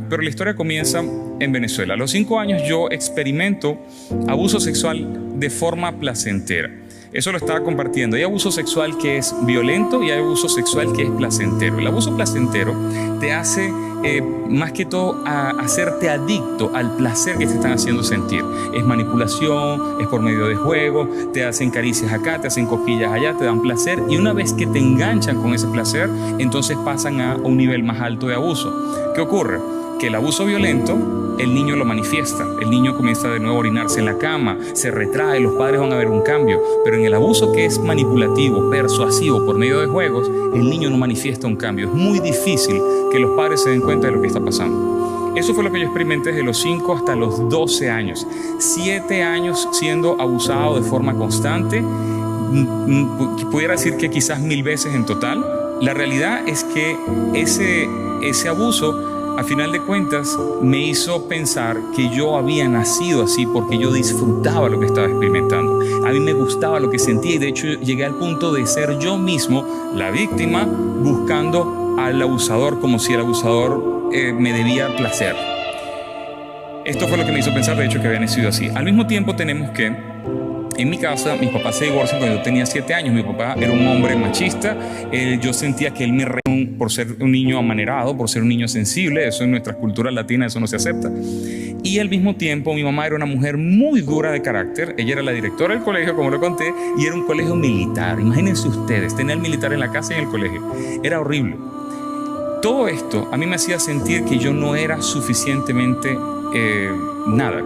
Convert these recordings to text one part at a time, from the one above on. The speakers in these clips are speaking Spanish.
pero la historia comienza en Venezuela. A los 5 años yo experimento abuso sexual de forma placentera. Eso lo estaba compartiendo. Hay abuso sexual que es violento y hay abuso sexual que es placentero. El abuso placentero te hace, más que todo, a hacerte adicto al placer que te están haciendo sentir. Es manipulación, es por medio de juego, te hacen caricias acá, te hacen cosquillas allá, te dan placer, y una vez que te enganchan con ese placer, entonces pasan a un nivel más alto de abuso. ¿Qué ocurre? Que el abuso violento, el niño lo manifiesta, el niño comienza de nuevo a orinarse en la cama, se retrae, los padres van a ver un cambio, pero en el abuso que es manipulativo, persuasivo, por medio de juegos, el niño no manifiesta un cambio. Es muy difícil que los padres se den cuenta de lo que está pasando. Eso fue lo que yo experimenté desde los 5 hasta los 12 años. 7 años siendo abusado de forma constante, pudiera decir que quizás 1000 veces en total. La realidad es que ese abuso, a final de cuentas, me hizo pensar que yo había nacido así porque yo disfrutaba lo que estaba experimentando. A mí me gustaba lo que sentía y de hecho llegué al punto de ser yo mismo la víctima buscando al abusador como si el abusador me debía placer. Esto fue lo que me hizo pensar, de hecho, que había nacido así. Al mismo tiempo tenemos que en mi casa, mis papás se divorcian cuando yo tenía 7 años. Mi papá era un hombre machista. Yo sentía que él me reía por ser un niño amanerado, por ser un niño sensible. Eso en nuestras culturas latinas, eso no se acepta. Y al mismo tiempo, mi mamá era una mujer muy dura de carácter. Ella era la directora del colegio, como lo conté, y era un colegio militar. Imagínense ustedes, tener el militar en la casa y en el colegio. Era horrible. Todo esto a mí me hacía sentir que yo no era suficientemente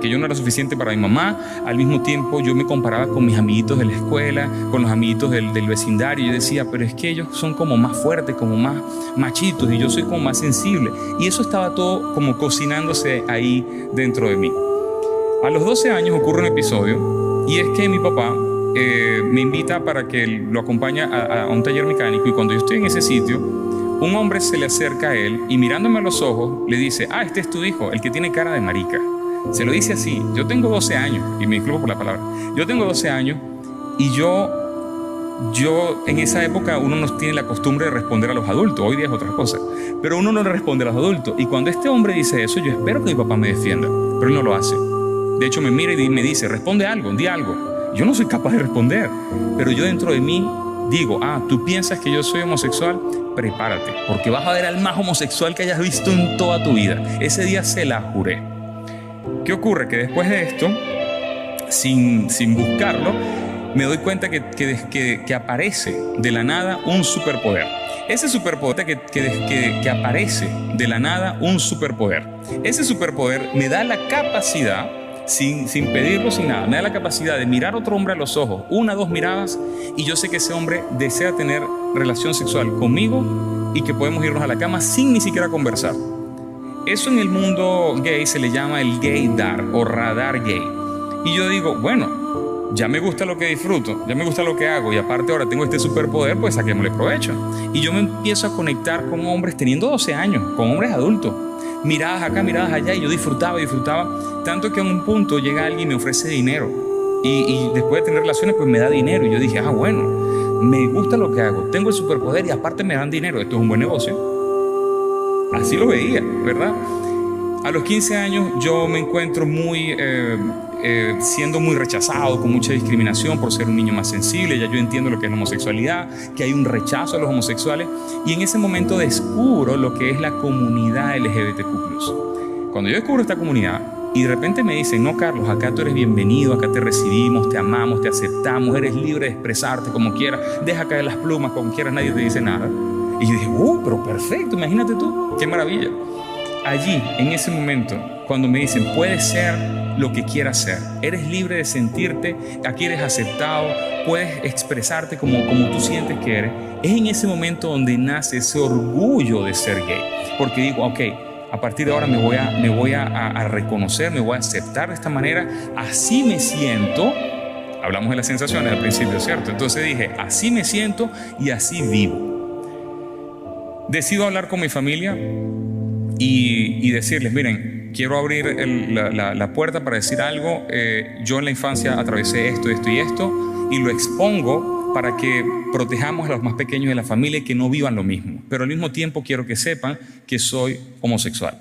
que yo no era suficiente para mi mamá. Al mismo tiempo yo me comparaba con mis amiguitos de la escuela, con los amiguitos del vecindario. Yo decía, pero es que ellos son como más fuertes, como más machitos, y yo soy como más sensible. Y eso estaba todo como cocinándose ahí dentro de mí. A los 12 años ocurre un episodio, y es que mi papá me invita para que lo acompañe a un taller mecánico, y cuando yo estoy en ese sitio, un hombre se le acerca a él y mirándome a los ojos le dice, este es tu hijo, el que tiene cara de marica. Se lo dice así. Yo tengo 12 años, y me disculpo por la palabra. Yo tengo 12 años y yo en esa época uno no tiene la costumbre de responder a los adultos. Hoy día es otra cosa. Pero uno no le responde a los adultos. Y cuando este hombre dice eso, yo espero que mi papá me defienda. Pero él no lo hace. De hecho, me mira y me dice, responde algo, di algo. Yo no soy capaz de responder. Pero yo dentro de mí digo, ¿tú piensas que yo soy homosexual? Prepárate, porque vas a ver al más homosexual que hayas visto en toda tu vida. Ese día se la juré. ¿Qué ocurre? Que después de esto, sin buscarlo, me doy cuenta que aparece de la nada un superpoder. Ese superpoder que aparece de la nada un superpoder. Ese superpoder me da la capacidad, sin pedirlo, sin nada, me da la capacidad de mirar a otro hombre a los ojos, 1 o 2 miradas, y yo sé que ese hombre desea tener relación sexual conmigo y que podemos irnos a la cama sin ni siquiera conversar. Eso en el mundo gay se le llama el gaydar o radar gay. Y yo digo, bueno, ya me gusta lo que disfruto, ya me gusta lo que hago, y aparte ahora tengo este superpoder, pues saquémosle provecho. Y yo me empiezo a conectar con hombres teniendo 12 años, con hombres adultos. Miradas acá, miradas allá, y yo disfrutaba, tanto que en un punto llega alguien y me ofrece dinero, y después de tener relaciones pues me da dinero, y yo dije, bueno, me gusta lo que hago, tengo el superpoder y aparte me dan dinero, esto es un buen negocio. Así lo veía, ¿verdad? A los 15 años yo me encuentro siendo muy rechazado, con mucha discriminación por ser un niño más sensible. Ya yo entiendo lo que es la homosexualidad, que hay un rechazo a los homosexuales, y en ese momento descubro lo que es la comunidad LGBTQ+. Cuando yo descubro esta comunidad y de repente me dicen, no, Carlos, acá tú eres bienvenido, acá te recibimos, te amamos, te aceptamos, eres libre de expresarte como quieras, deja caer las plumas como quieras, nadie te dice nada. Y yo dije, pero perfecto, imagínate tú, qué maravilla. Allí, en ese momento, cuando me dicen, puedes ser lo que quieras ser, eres libre de sentirte, aquí eres aceptado, puedes expresarte como tú sientes que eres, es en ese momento donde nace ese orgullo de ser gay. Porque digo, a partir de ahora me voy a reconocer, me voy a aceptar de esta manera, así me siento. Hablamos de las sensaciones al principio, ¿cierto? Entonces dije, así me siento y así vivo. Decido hablar con mi familia y decirles, miren, quiero abrir la puerta para decir algo. Yo en la infancia atravesé esto y esto, y lo expongo para que protejamos a los más pequeños de la familia y que no vivan lo mismo. Pero al mismo tiempo quiero que sepan que soy homosexual.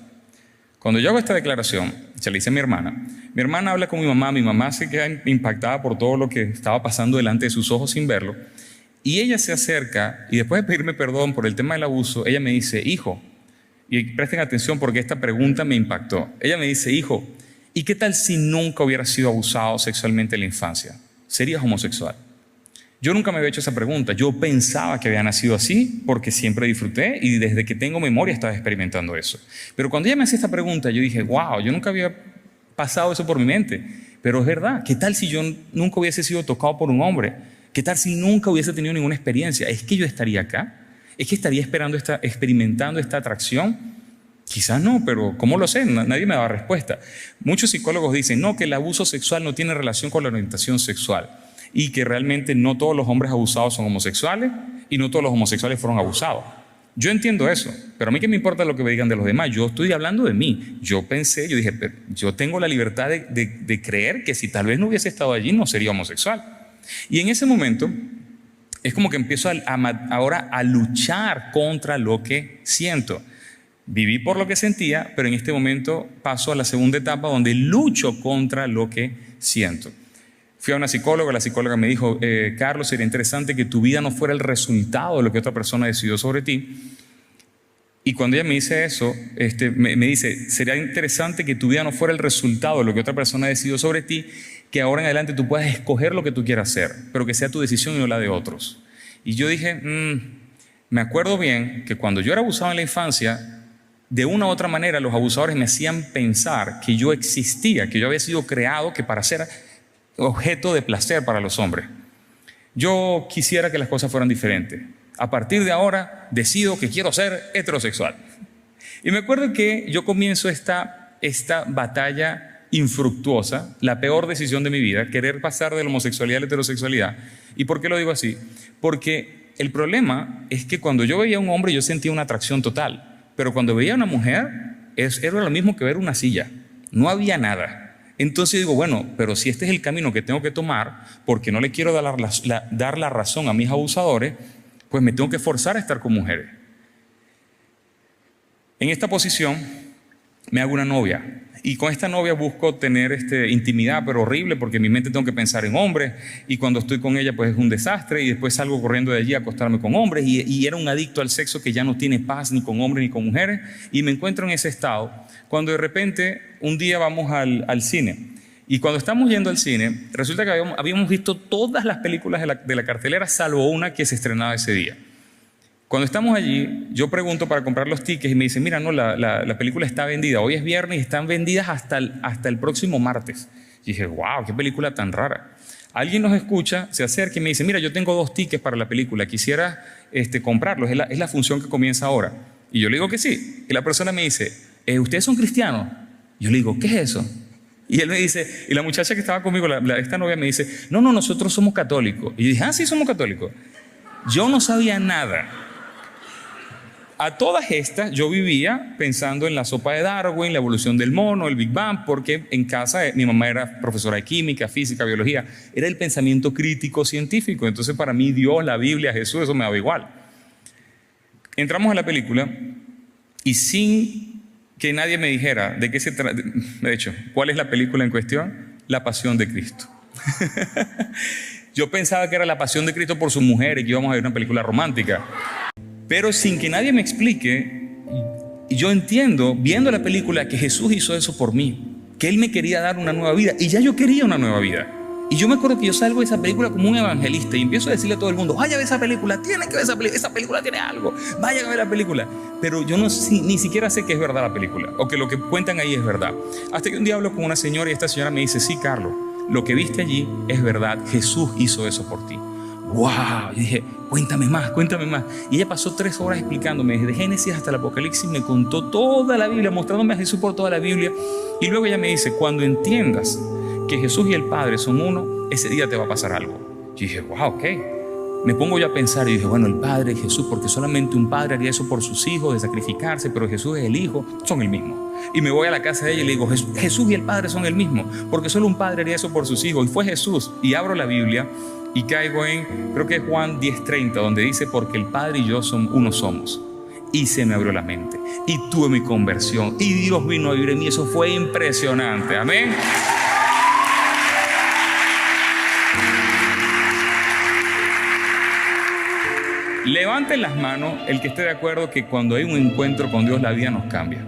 Cuando yo hago esta declaración, se la hice a mi hermana habla con mi mamá se queda impactada por todo lo que estaba pasando delante de sus ojos sin verlo, y ella se acerca y después de pedirme perdón por el tema del abuso, ella me dice, hijo, y presten atención porque esta pregunta me impactó, ella me dice, hijo, ¿y qué tal si nunca hubieras sido abusado sexualmente en la infancia? ¿Serías homosexual? Yo nunca me había hecho esa pregunta. Yo pensaba que había nacido así porque siempre disfruté y desde que tengo memoria estaba experimentando eso. Pero cuando ella me hace esta pregunta, yo dije, wow, yo nunca había pasado eso por mi mente. Pero es verdad, ¿qué tal si yo nunca hubiese sido tocado por un hombre? ¿Qué tal si nunca hubiese tenido ninguna experiencia? ¿Es que yo estaría acá? ¿Es que estaría experimentando esta atracción? Quizás no, pero ¿cómo lo sé? Nadie me da respuesta. Muchos psicólogos dicen, no, que el abuso sexual no tiene relación con la orientación sexual y que realmente no todos los hombres abusados son homosexuales y no todos los homosexuales fueron abusados. Yo entiendo eso, pero a mí qué me importa lo que me digan de los demás. Yo estoy hablando de mí. Yo dije, yo tengo la libertad de creer que si tal vez no hubiese estado allí no sería homosexual. Y en ese momento es como que empiezo ahora a luchar contra lo que siento. Viví por lo que sentía, pero en este momento paso a la segunda etapa donde lucho contra lo que siento. Fui a una psicóloga, la psicóloga me dijo, Carlos, sería interesante que tu vida no fuera el resultado de lo que otra persona decidió sobre ti. Y cuando ella me dice eso, me dice, sería interesante que tu vida no fuera el resultado de lo que otra persona decidió sobre ti, que ahora en adelante tú puedas escoger lo que tú quieras hacer, pero que sea tu decisión y no la de otros. Y yo dije, me acuerdo bien que cuando yo era abusado en la infancia, de una u otra manera los abusadores me hacían pensar que yo existía, que yo había sido creado que para ser objeto de placer para los hombres. Yo quisiera que las cosas fueran diferentes. A partir de ahora decido que quiero ser heterosexual. Y me acuerdo que yo comienzo esta batalla infructuosa, la peor decisión de mi vida, querer pasar de la homosexualidad a la heterosexualidad. ¿Y por qué lo digo así? Porque el problema es que cuando yo veía a un hombre yo sentía una atracción total, pero cuando veía a una mujer era lo mismo que ver una silla, no había nada. Entonces digo, bueno, pero si este es el camino que tengo que tomar, porque no le quiero dar la razón a mis abusadores, pues me tengo que forzar a estar con mujeres. En esta posición me hago una novia y con esta novia busco tener intimidad, pero horrible, porque en mi mente tengo que pensar en hombres y cuando estoy con ella pues es un desastre y después salgo corriendo de allí a acostarme con hombres y era un adicto al sexo que ya no tiene paz ni con hombres ni con mujeres y me encuentro en ese estado cuando de repente un día vamos al cine y cuando estamos yendo al cine resulta que habíamos visto todas las películas de la cartelera salvo una que se estrenaba ese día. Cuando estamos allí, yo pregunto para comprar los tickets y me dicen, mira, no, la película está vendida. Hoy es viernes y están vendidas hasta el próximo martes. Y dije, wow, qué película tan rara. Alguien nos escucha, se acerca y me dice, mira, yo tengo 2 tickets para la película, quisiera comprarlos, es la función que comienza ahora. Y yo le digo que sí. Y la persona me dice, ¿ustedes son cristianos? Yo le digo, ¿qué es eso? Y él me dice, y la muchacha que estaba conmigo, esta novia me dice, no, nosotros somos católicos. Y yo dije, sí, somos católicos. Yo no sabía nada. A todas estas yo vivía pensando en la sopa de Darwin, la evolución del mono, el Big Bang, porque en casa mi mamá era profesora de química, física, biología. Era el pensamiento crítico científico. Entonces para mí Dios, la Biblia, Jesús, eso me daba igual. Entramos a la película y sin que nadie me dijera de qué se trata, de hecho, ¿cuál es la película en cuestión? La Pasión de Cristo. Yo pensaba que era la Pasión de Cristo por sus mujeres y que íbamos a ver una película romántica. Pero sin que nadie me explique, yo entiendo, viendo la película, que Jesús hizo eso por mí, que Él me quería dar una nueva vida, y ya yo quería una nueva vida. Y yo me acuerdo que yo salgo de esa película como un evangelista y empiezo a decirle a todo el mundo, vaya a ver esa película, tiene que ver esa película tiene algo, vayan a ver la película. Pero yo ni siquiera sé que es verdad la película, o que lo que cuentan ahí es verdad. Hasta que un día hablo con una señora y esta señora me dice, sí, Carlos, lo que viste allí es verdad, Jesús hizo eso por ti. ¡Wow! Y dije, cuéntame más. Y ella pasó 3 horas explicándome desde Génesis hasta el Apocalipsis, me contó toda la Biblia, mostrándome a Jesús por toda la Biblia. Y luego ella me dice, cuando entiendas que Jesús y el Padre son uno, ese día te va a pasar algo. Yo dije, wow, ok. Me pongo yo a pensar y dije, bueno, el Padre, Jesús, porque solamente un padre haría eso por sus hijos, de sacrificarse, pero Jesús es el Hijo, son el mismo. Y me voy a la casa de ella y le digo, Jesús y el Padre son el mismo, porque solo un padre haría eso por sus hijos, y fue Jesús. Y abro la Biblia y caigo en, creo que es Juan 10:30, donde dice, porque el Padre y yo uno somos. y se me abrió la mente y tuve mi conversión y Dios vino a vivir en mí. Eso fue impresionante. Amén. Levanten las manos el que esté de acuerdo que cuando hay un encuentro con Dios la vida nos cambia.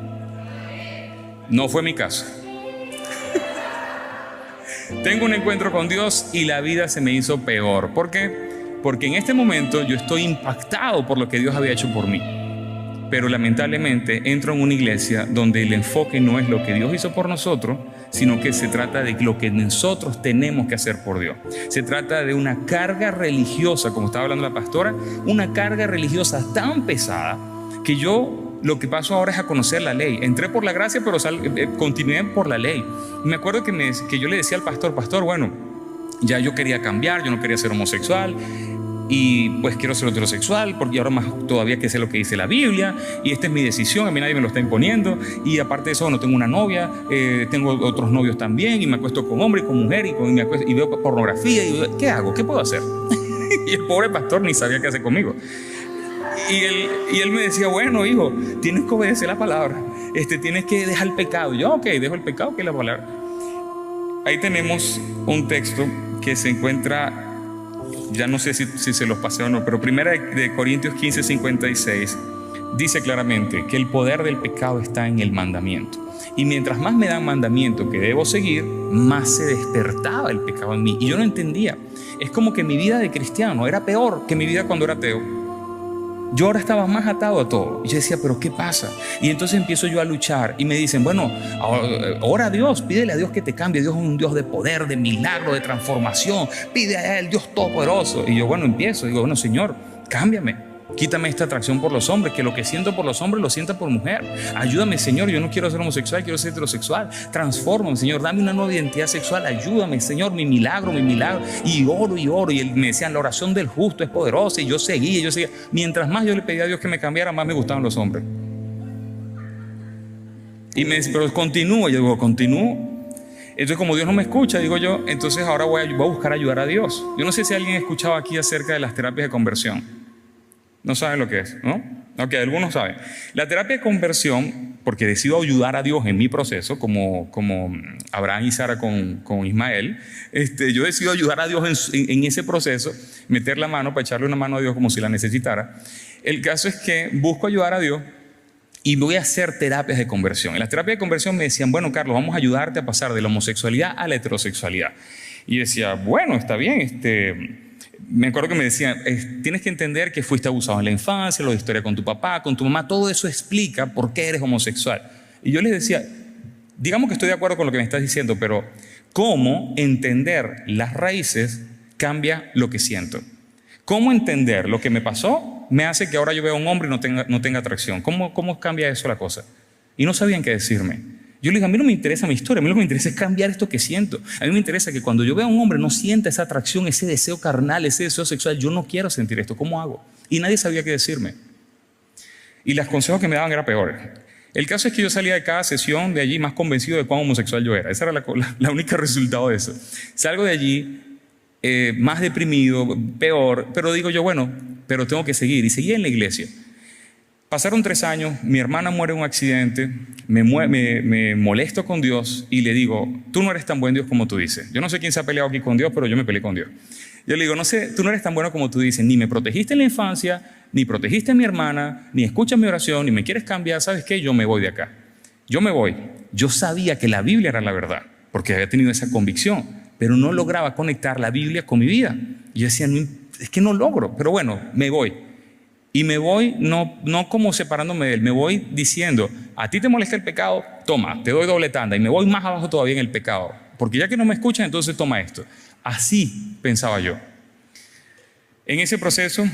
No fue mi caso. Tengo un encuentro con Dios y la vida se me hizo peor. ¿Por qué? Porque en este momento yo estoy impactado por lo que Dios había hecho por mí. Pero lamentablemente entro en una iglesia donde el enfoque no es lo que Dios hizo por nosotros, sino que se trata de lo que nosotros tenemos que hacer por Dios. Se trata de una carga religiosa, como estaba hablando la pastora, una carga religiosa tan pesada que yo lo que paso ahora es a conocer la ley. Entré por la gracia, pero continué por la ley. Me acuerdo que yo le decía al pastor, bueno, ya yo quería cambiar, yo no quería ser homosexual. Y pues quiero ser heterosexual, porque ahora más todavía que sé lo que dice la Biblia, y esta es mi decisión, a mí nadie me lo está imponiendo, y aparte de eso no tengo una novia, tengo otros novios también, y me acuesto con hombre y con mujer, y veo pornografía, y ¿qué hago? ¿Qué puedo hacer? Y el pobre pastor ni sabía qué hacer conmigo. Y él me decía, bueno, hijo, tienes que obedecer la palabra, tienes que dejar el pecado. Yo, ok, dejo el pecado, que es la palabra. Ahí tenemos un texto que se encuentra, ya no sé si se los pasé o no, pero 1 Corintios 15:56 dice claramente que el poder del pecado está en el mandamiento. Y mientras más me dan mandamiento que debo seguir, más se despertaba el pecado en mí. Y yo no entendía. Es como que mi vida de cristiano era peor que mi vida cuando era ateo. Yo ahora estaba más atado a todo. Y yo decía, ¿pero qué pasa? Y entonces empiezo yo a luchar. Y me dicen, bueno, ora a Dios, pídele a Dios que te cambie. Dios es un Dios de poder, de milagro, de transformación. Pide a Él, Dios todopoderoso. Y yo, bueno, empiezo. Digo, bueno, Señor, cámbiame. Quítame esta atracción por los hombres, que lo que siento por los hombres lo sienta por mujer. Ayúdame, Señor, yo no quiero ser homosexual, quiero ser heterosexual. Transfórmame, Señor, dame una nueva identidad sexual. Ayúdame, Señor, mi milagro. Y oro. Y él me decían, la oración del justo es poderosa. Y yo seguía. Mientras más yo le pedía a Dios que me cambiara, más me gustaban los hombres. Y me dice, pero continúo. Yo digo, continúo. Entonces, como Dios no me escucha, digo yo, entonces ahora voy a buscar ayudar a Dios. Yo no sé si alguien ha escuchado aquí acerca de las terapias de conversión. No saben lo que es, ¿no? Ok, algunos saben. La terapia de conversión, porque decido ayudar a Dios en mi proceso, como Abraham y Sara con Ismael, yo decido ayudar a Dios en ese proceso, meter la mano para echarle una mano a Dios como si la necesitara. El caso es que busco ayudar a Dios y voy a hacer terapias de conversión. En las terapias de conversión me decían, bueno, Carlos, vamos a ayudarte a pasar de la homosexualidad a la heterosexualidad. Y decía, bueno, está bien, me acuerdo que me decían, tienes que entender que fuiste abusado en la infancia, la historia con tu papá, con tu mamá, todo eso explica por qué eres homosexual. Y yo les decía, digamos que estoy de acuerdo con lo que me estás diciendo, pero ¿cómo entender las raíces cambia lo que siento? ¿Cómo entender lo que me pasó me hace que ahora yo vea a un hombre y no tenga atracción? ¿Cómo cambia eso la cosa? Y no sabían qué decirme. Yo le digo, a mí no me interesa mi historia, a mí lo que me interesa es cambiar esto que siento. A mí me interesa que cuando yo vea a un hombre no sienta esa atracción, ese deseo carnal, ese deseo sexual. Yo no quiero sentir esto, ¿cómo hago? Y nadie sabía qué decirme. Y los consejos que me daban eran peores. El caso es que yo salía de cada sesión de allí más convencido de cuán homosexual yo era. Ese era la única resultado de eso. Salgo de allí más deprimido, peor, pero digo yo, bueno, pero tengo que seguir. Y seguí en la iglesia. Pasaron 3 años, mi hermana muere en un accidente, me molesto con Dios y le digo, tú no eres tan buen Dios como tú dices. Yo no sé quién se ha peleado aquí con Dios, pero yo me peleé con Dios. Yo le digo, no sé, tú no eres tan bueno como tú dices, ni me protegiste en la infancia, ni protegiste a mi hermana, ni escuchas mi oración, ni me quieres cambiar, ¿sabes qué? Yo me voy de acá. Yo me voy. Yo sabía que la Biblia era la verdad, porque había tenido esa convicción, pero no lograba conectar la Biblia con mi vida. Y yo decía, es que no logro, pero bueno, me voy. Y me voy no como separándome de él, me voy diciendo, a ti te molesta el pecado, toma, te doy doble tanda. Y me voy más abajo todavía en el pecado, porque ya que no me escuchan, entonces toma esto. Así pensaba yo. En ese proceso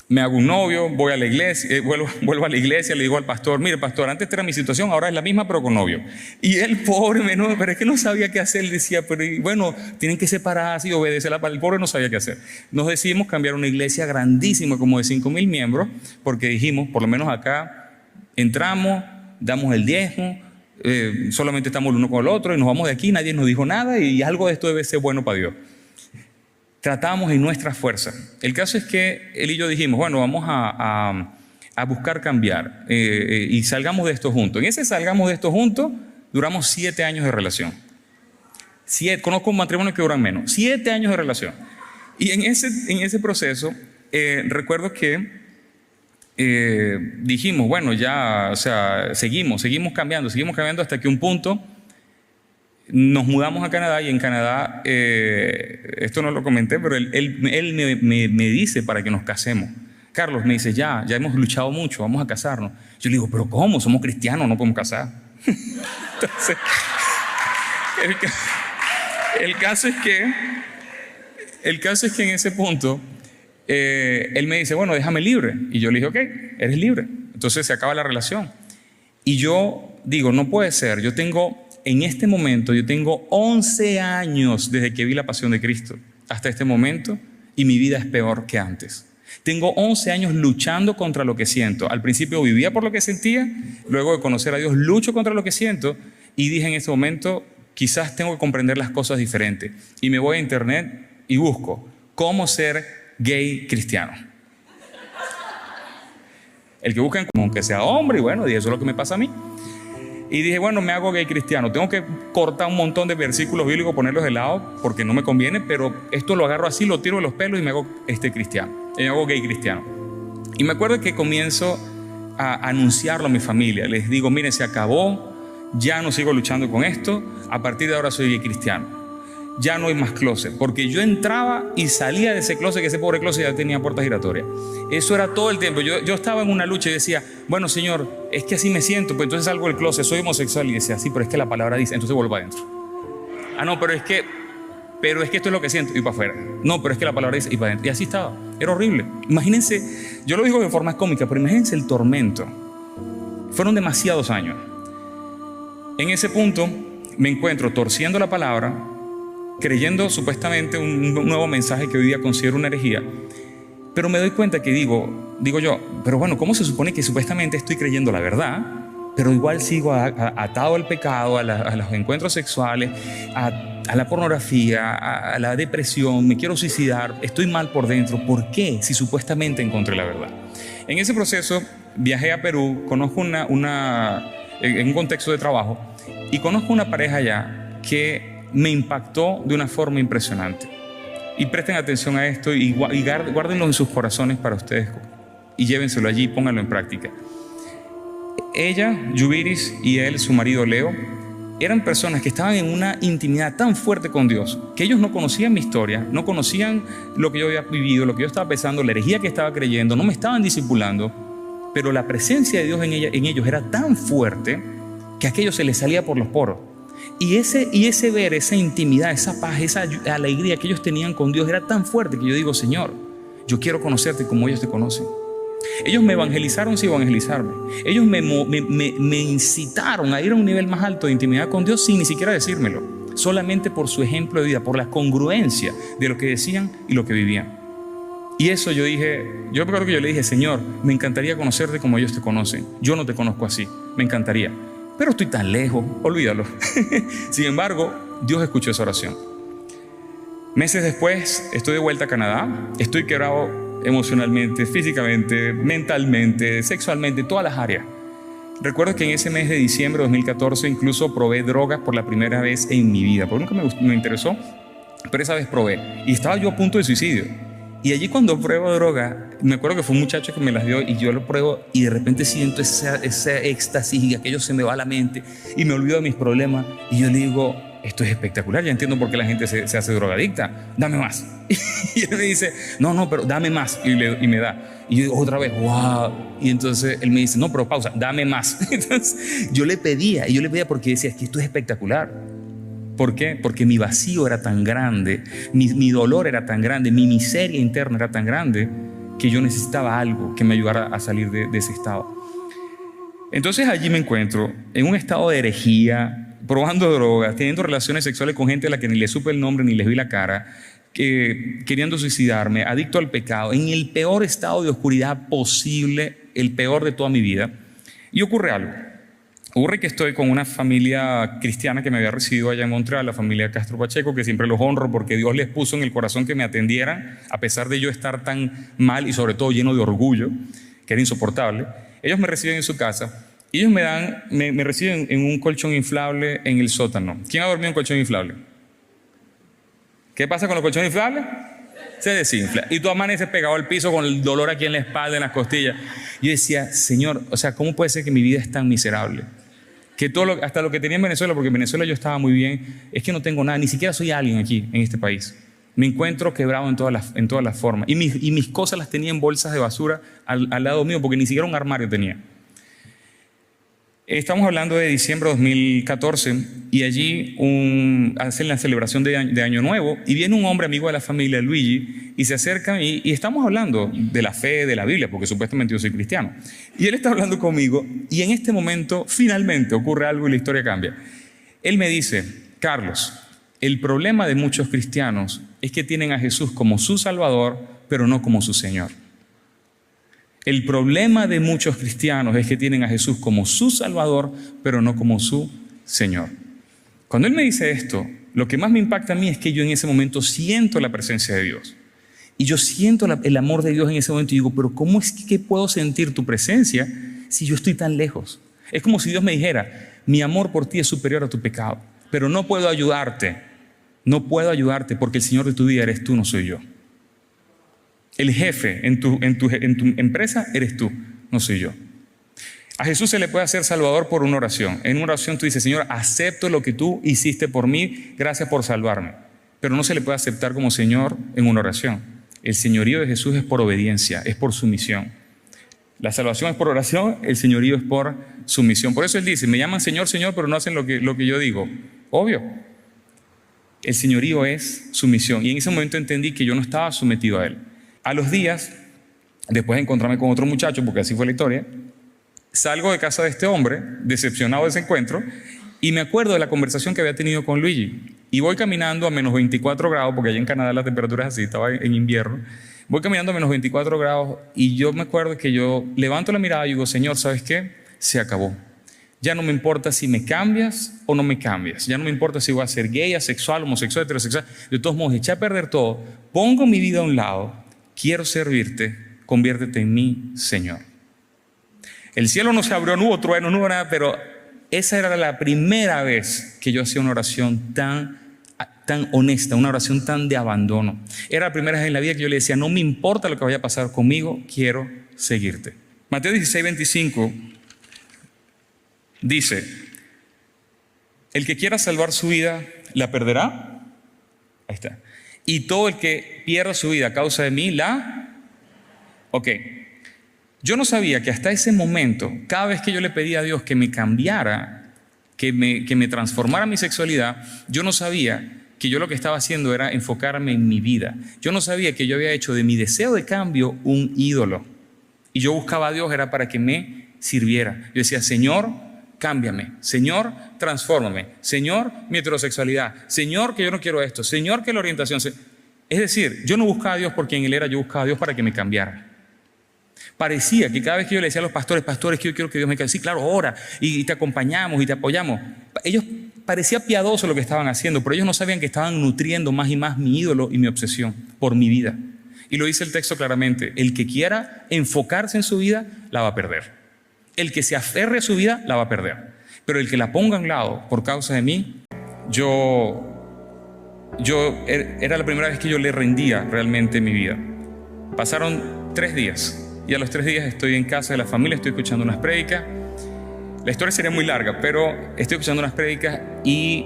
me hago un novio, voy a la iglesia, vuelvo a la iglesia, le digo al pastor, mire pastor, antes era mi situación, ahora es la misma pero con novio. Y él, pobre, pero es que no sabía qué hacer, él decía, pero bueno, tienen que separarse y obedecer. El pobre no sabía qué hacer. Nos decidimos cambiar una iglesia grandísima, como de 5,000 miembros, porque dijimos, por lo menos acá, entramos, damos el diezmo, solamente estamos el uno con el otro y nos vamos de aquí, nadie nos dijo nada y algo de esto debe ser bueno para Dios. Tratamos en nuestra fuerza. El caso es que él y yo dijimos, bueno, vamos a a buscar cambiar y salgamos de esto juntos. En ese salgamos de esto juntos, duramos 7 años de relación. Conozco un matrimonio que duran menos. 7 años de relación. Y en ese proceso, recuerdo que dijimos, bueno, ya, o sea, seguimos cambiando hasta que un punto nos mudamos a Canadá y en Canadá, esto no lo comenté, pero él me dice para que nos casemos. Carlos me dice, ya hemos luchado mucho, vamos a casarnos. Yo le digo, pero ¿cómo? Somos cristianos, no podemos casar. Entonces, el caso es que en ese punto él me dice, bueno, déjame libre. Y yo le dije, ok, eres libre. Entonces se acaba la relación. Y yo digo, no puede ser. En este momento, yo tengo 11 años desde que vi la pasión de Cristo hasta este momento y mi vida es peor que antes. Tengo 11 años luchando contra lo que siento. Al principio vivía por lo que sentía, luego de conocer a Dios lucho contra lo que siento y dije en este momento, quizás tengo que comprender las cosas diferentes. Y me voy a internet y busco cómo ser gay cristiano. El que buscan como que sea hombre, y bueno, y eso es lo que me pasa a mí. Y dije, bueno, me hago gay cristiano. Tengo que cortar un montón de versículos bíblicos, ponerlos de lado, porque no me conviene, pero esto lo agarro así, lo tiro de los pelos y me hago cristiano. Me hago gay cristiano. Y me acuerdo que comienzo a anunciarlo a mi familia. Les digo, miren, se acabó, ya no sigo luchando con esto, a partir de ahora soy gay cristiano. Ya no hay más closet, porque yo entraba y salía de ese closet, que ese pobre closet ya tenía puerta giratoria. Eso era todo el tiempo. Yo estaba en una lucha y decía, bueno, Señor, es que así me siento, pues entonces salgo del closet, soy homosexual. Y decía, sí, pero es que la palabra dice, entonces vuelvo adentro. Ah, no, pero es que esto es lo que siento, y para afuera. No, pero es que la palabra dice, y para adentro. Y así estaba, era horrible. Imagínense, yo lo digo de forma cómica, pero imagínense el tormento. Fueron demasiados años. En ese punto me encuentro torciendo la palabra, creyendo supuestamente un nuevo mensaje que hoy día considero una herejía, pero me doy cuenta que digo yo, pero bueno, ¿cómo se supone que supuestamente estoy creyendo la verdad, pero igual sigo atado al pecado, a los encuentros sexuales, a la pornografía, a la depresión, me quiero suicidar, estoy mal por dentro? ¿Por qué? Si supuestamente encontré la verdad. En ese proceso viajé a Perú, conozco en un contexto de trabajo, y conozco una pareja allá que me impactó de una forma impresionante. Y presten atención a esto y guárdenlo en sus corazones para ustedes y llévenselo allí y pónganlo en práctica. Ella, Yubiris, y él, su marido Leo, eran personas que estaban en una intimidad tan fuerte con Dios que ellos no conocían mi historia, no conocían lo que yo había vivido, lo que yo estaba pensando, la herejía que estaba creyendo, no me estaban discipulando, pero la presencia de Dios en ellos era tan fuerte que aquello se les salía por los poros. Y ese ver, esa intimidad, esa paz, esa alegría que ellos tenían con Dios era tan fuerte que yo digo, Señor, yo quiero conocerte como ellos te conocen. Ellos me evangelizaron sin evangelizarme. Ellos me incitaron a ir a un nivel más alto de intimidad con Dios sin ni siquiera decírmelo. Solamente por su ejemplo de vida, por la congruencia de lo que decían y lo que vivían. Y eso yo creo que yo le dije, Señor, me encantaría conocerte como ellos te conocen. Yo no te conozco así, me encantaría. Pero estoy tan lejos, olvídalo. Sin embargo, Dios escuchó esa oración. Meses después, estoy de vuelta a Canadá. Estoy quebrado emocionalmente, físicamente, mentalmente, sexualmente, todas las áreas. Recuerdo que en ese mes de diciembre de 2014 incluso probé drogas por la primera vez en mi vida, porque nunca me interesó, pero esa vez probé. Y estaba yo a punto de suicidio. Y allí cuando pruebo droga, me acuerdo que fue un muchacho que me las dio y yo lo pruebo y de repente siento ese éxtasis y aquello se me va a la mente y me olvido de mis problemas y yo le digo, esto es espectacular, ya entiendo por qué la gente se hace drogadicta, dame más. Y él me dice, no, pero dame más, y me da. Y yo digo otra vez, wow. Y entonces él me dice, no, pero pausa, dame más. Entonces yo le pedía porque decía, es que esto es espectacular. ¿Por qué? Porque mi vacío era tan grande, mi dolor era tan grande, mi miseria interna era tan grande que yo necesitaba algo que me ayudara a salir de ese estado. Entonces allí me encuentro en un estado de herejía, probando drogas, teniendo relaciones sexuales con gente a la que ni le supe el nombre ni les vi la cara, queriendo suicidarme, adicto al pecado, en el peor estado de oscuridad posible, el peor de toda mi vida. Y ocurre algo. Ocurre que estoy con una familia cristiana que me había recibido allá en Montreal, la familia Castro Pacheco, que siempre los honro porque Dios les puso en el corazón que me atendieran, a pesar de yo estar tan mal y sobre todo lleno de orgullo. que era insoportable. Ellos me reciben en su casa y ellos me reciben en un colchón inflable en el sótano. ¿Quién ha dormido en un colchón inflable? ¿Qué pasa con los colchones inflables? Se desinfla. Y tú amaneces pegado al piso con el dolor aquí en la espalda, en las costillas. Yo decía, Señor, o sea, ¿cómo puede ser que mi vida es tan miserable? Que hasta lo que tenía en Venezuela, porque en Venezuela yo estaba muy bien, es que no tengo nada, ni siquiera soy alguien aquí en este país. Me encuentro quebrado en todas las formas. Y mis cosas las tenía en bolsas de basura al lado mío, porque ni siquiera un armario tenía. Estamos hablando de diciembre de 2014 y allí hacen la celebración de Año Nuevo y viene un hombre amigo de la familia, Luigi, y se acerca y estamos hablando de la fe, de la Biblia, porque supuestamente yo soy cristiano. Y él está hablando conmigo y en este momento finalmente ocurre algo y la historia cambia. Él me dice, Carlos, el problema de muchos cristianos es que tienen a Jesús como su Salvador, pero no como su Señor. El problema de muchos cristianos es que tienen a Jesús como su Salvador, pero no como su Señor. Cuando él me dice esto, lo que más me impacta a mí es que yo en ese momento siento la presencia de Dios. Y yo siento el amor de Dios en ese momento y digo, pero ¿cómo es que puedo sentir tu presencia si yo estoy tan lejos? Es como si Dios me dijera, mi amor por ti es superior a tu pecado, pero no puedo ayudarte. No puedo ayudarte porque el Señor de tu vida eres tú, no soy yo. El jefe en tu empresa eres tú, no soy yo. A Jesús se le puede hacer Salvador por una oración. En una oración tú dices, Señor, acepto lo que tú hiciste por mí, gracias por salvarme. Pero no se le puede aceptar como Señor en una oración. El señorío de Jesús es por obediencia, es por sumisión. La salvación es por oración, el señorío es por sumisión. Por eso Él dice, me llaman Señor, Señor, pero no hacen lo que yo digo. Obvio. El señorío es sumisión. Y en ese momento entendí que yo no estaba sometido a Él. A los días, después de encontrarme con otro muchacho, porque así fue la historia, salgo de casa de este hombre, decepcionado de ese encuentro, y me acuerdo de la conversación que había tenido con Luigi. Y voy caminando a menos 24 grados, porque allá en Canadá la temperatura es así, estaba en invierno. Voy caminando a menos 24 grados y yo me acuerdo que yo levanto la mirada y digo, Señor, ¿sabes qué? Se acabó. Ya no me importa si me cambias o no me cambias. Ya no me importa si voy a ser gay, asexual, homosexual, heterosexual. De todos modos, eché a perder todo. Pongo mi vida a un lado. Quiero servirte. Conviértete en mi Señor. El cielo no se abrió, no hubo trueno, no hubo nada, pero esa era la primera vez que yo hacía una oración tan honesta, una oración tan de abandono. Era la primera vez en la vida que yo le decía, no me importa lo que vaya a pasar conmigo, quiero seguirte. Mateo 16:25 dice, el que quiera salvar su vida, ¿la perderá? Ahí está. Y todo el que pierda su vida a causa de mí, Ok. Yo no sabía que hasta ese momento, cada vez que yo le pedía a Dios que me cambiara, que me transformara mi sexualidad, yo no sabía que yo lo que estaba haciendo era enfocarme en mi vida. Yo no sabía que yo había hecho de mi deseo de cambio un ídolo. Y yo buscaba a Dios era para que me sirviera. Yo decía, Señor, cámbiame. Señor, transfórmame. Señor, mi heterosexualidad. Señor, que yo no quiero esto. Señor, que la orientación... Es decir, yo no buscaba a Dios por quien Él era, yo buscaba a Dios para que me cambiara. Parecía que cada vez que yo le decía a los pastores, que yo quiero que Dios me cambie. Sí, claro, ora y te acompañamos y te apoyamos. Ellos parecía piadoso lo que estaban haciendo, pero ellos no sabían que estaban nutriendo más y más mi ídolo y mi obsesión por mi vida. Y lo dice el texto claramente, el que quiera enfocarse en su vida, la va a perder. El que se aferre a su vida, la va a perder. Pero el que la ponga a un lado por causa de mí, era la primera vez que yo le rendía realmente mi vida. Pasaron 3 días y a los 3 días estoy en casa de la familia, estoy escuchando unas prédicas. La historia sería muy larga, pero estoy escuchando unas prédicas y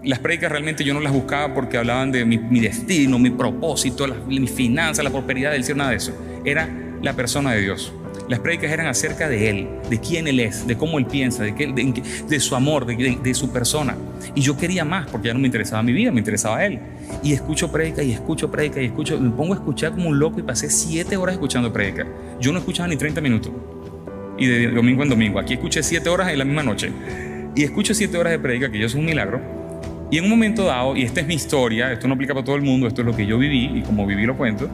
las prédicas realmente yo no las buscaba porque hablaban de mi destino, mi propósito, mi finanzas, la prosperidad del cielo, nada de eso. Era la persona de Dios. Las prédicas eran acerca de Él, de quién Él es, de cómo Él piensa, de su amor, de su persona. Y yo quería más porque ya no me interesaba mi vida, me interesaba Él. Y escucho prédica y escucho prédica y escucho, me pongo a escuchar como un loco y pasé 7 horas escuchando prédica. Yo no escuchaba ni 30 minutos. Y de domingo en domingo. Aquí escuché 7 horas en la misma noche. Y escucho 7 horas de prédica, que yo soy un milagro. Y en un momento dado, y esta es mi historia, esto no aplica para todo el mundo, esto es lo que yo viví y como viví lo cuento.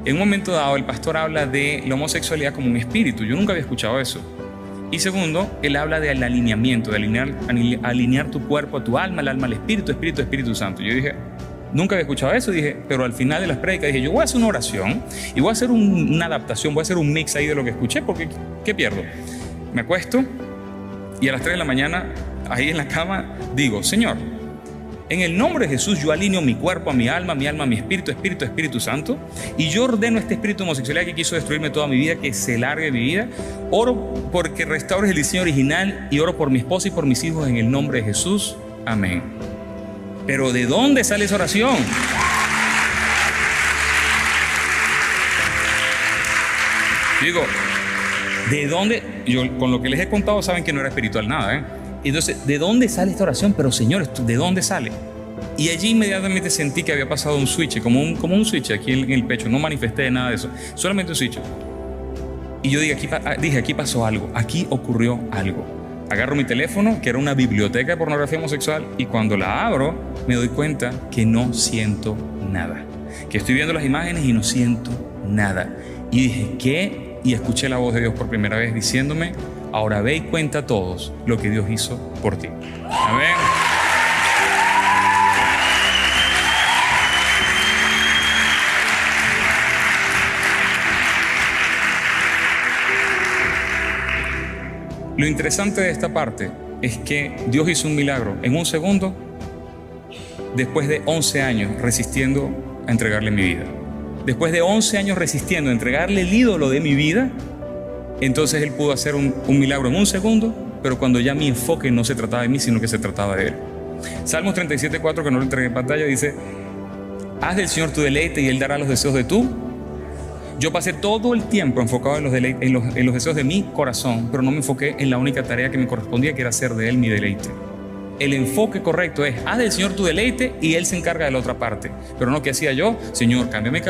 En un momento dado, el pastor habla de la homosexualidad como un espíritu. Yo nunca había escuchado eso. Y segundo, él habla del alineamiento, de alinear tu cuerpo a tu alma, el alma al espíritu, Espíritu Santo. Yo dije, Nunca había escuchado eso, dije, pero al final de las prédicas dije, yo voy a hacer una oración y voy a hacer una adaptación, voy a hacer un mix ahí de lo que escuché, porque ¿qué pierdo? Me acuesto y a las 3 de la mañana, ahí en la cama, digo, Señor, en el nombre de Jesús yo alineo mi cuerpo a mi alma, a mi espíritu, Espíritu Santo, y yo ordeno este espíritu de homosexualidad que quiso destruirme toda mi vida, que se largue de mi vida. Oro porque restaures el diseño original y oro por mi esposa y por mis hijos en el nombre de Jesús. Amén. Pero ¿de dónde sale esa oración? Digo, ¿de dónde? Yo con lo que les he contado saben que no era espiritual nada, ¿eh? Entonces, ¿de dónde sale esta oración? Pero Señor, ¿de dónde sale? Y allí inmediatamente sentí que había pasado un switch, como un switch aquí en el pecho. No manifesté nada de eso, solamente un switch. Y yo dije, aquí pasó algo, aquí ocurrió algo. Agarro mi teléfono, que era una biblioteca de pornografía homosexual, y cuando la abro, me doy cuenta que no siento nada. Que estoy viendo las imágenes y no siento nada. Y dije, ¿qué? Y escuché la voz de Dios por primera vez diciéndome, ahora ve y cuenta a todos lo que Dios hizo por ti. Amén. Lo interesante de esta parte es que Dios hizo un milagro en un segundo, después de 11 años resistiendo a entregarle mi vida. Después de 11 años resistiendo a entregarle el ídolo de mi vida, entonces Él pudo hacer un milagro en un segundo, pero cuando ya mi enfoque no se trataba de mí, sino que se trataba de Él. Salmos 37:4, que no lo entregué en pantalla, dice, haz del Señor tu deleite y Él dará los deseos de tú. Yo pasé todo el tiempo enfocado en los deseos de mi corazón, pero no me enfoqué en la única tarea que me correspondía, que era hacer de Él mi deleite. El enfoque correcto es, haz del Señor tu deleite y Él se encarga de la otra parte. Pero no, ¿qué hacía yo? Señor, cámbiame.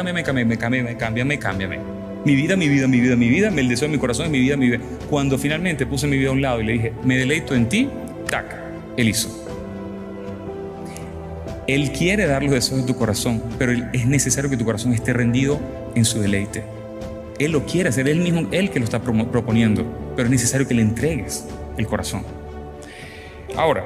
Mi vida, el deseo de mi corazón es mi vida. Cuando finalmente puse mi vida a un lado y le dije, me deleito en ti, tac, Él hizo. Él quiere dar los deseos de tu corazón, pero es necesario que tu corazón esté rendido en su deleite. Él lo quiere hacer, Él mismo, Él que lo está proponiendo, pero es necesario que le entregues el corazón. Ahora,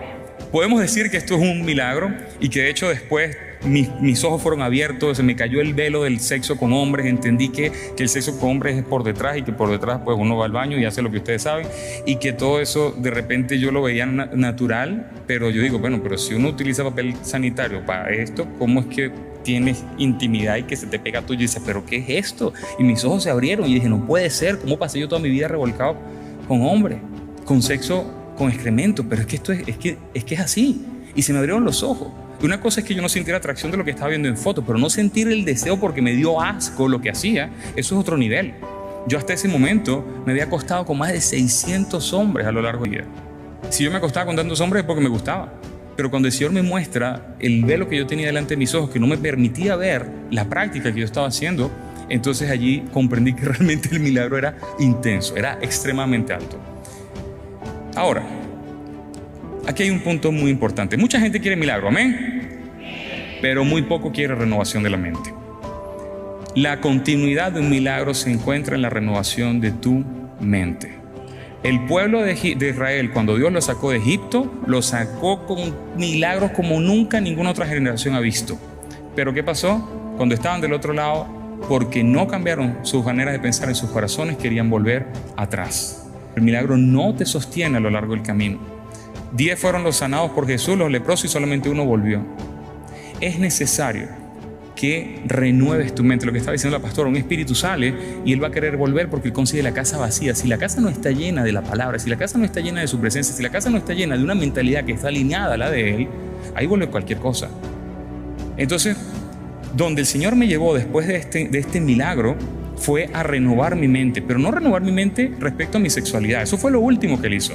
podemos decir que esto es un milagro y que de hecho después mis ojos fueron abiertos, se me cayó el velo del sexo con hombres, entendí que el sexo con hombres es por detrás y que por detrás pues uno va al baño y hace lo que ustedes saben, y que todo eso de repente yo lo veía natural, pero yo digo, bueno, pero si uno utiliza papel sanitario para esto, ¿cómo es que tienes intimidad y que se te pega tuyo? Y dices, ¿pero qué es esto? Y mis ojos se abrieron y dije, no puede ser, ¿cómo pasé yo toda mi vida revolcado con hombres, con sexo, con excremento? Pero es que esto es que es así. Y se me abrieron los ojos. Y una cosa es que yo no sintiera atracción de lo que estaba viendo en fotos, pero no sentir el deseo porque me dio asco lo que hacía, eso es otro nivel. Yo hasta ese momento me había acostado con más de 600 hombres a lo largo de mi vida. Si yo me acostaba con tantos hombres es porque me gustaba. Pero cuando el Señor me muestra el velo que yo tenía delante de mis ojos, que no me permitía ver la práctica que yo estaba haciendo, entonces allí comprendí que realmente el milagro era intenso, era extremadamente alto. Ahora, aquí hay un punto muy importante. Mucha gente quiere milagro, amén, pero muy poco quiere renovación de la mente. La continuidad de un milagro se encuentra en la renovación de tu mente. El pueblo de Israel, cuando Dios lo sacó de Egipto, lo sacó con milagros como nunca ninguna otra generación ha visto. Pero ¿qué pasó? Cuando estaban del otro lado, porque no cambiaron sus maneras de pensar en sus corazones, querían volver atrás. El milagro no te sostiene a lo largo del camino. 10 fueron los sanados por Jesús, los leprosos, y solamente uno volvió. Es necesario que renueves tu mente. Lo que estaba diciendo la pastora, un espíritu sale y él va a querer volver porque él consigue la casa vacía. Si la casa no está llena de la palabra, si la casa no está llena de su presencia, si la casa no está llena de una mentalidad que está alineada a la de él, ahí vuelve cualquier cosa. Entonces, donde el Señor me llevó después de este milagro fue a renovar mi mente, pero no renovar mi mente respecto a mi sexualidad. Eso fue lo último que él hizo.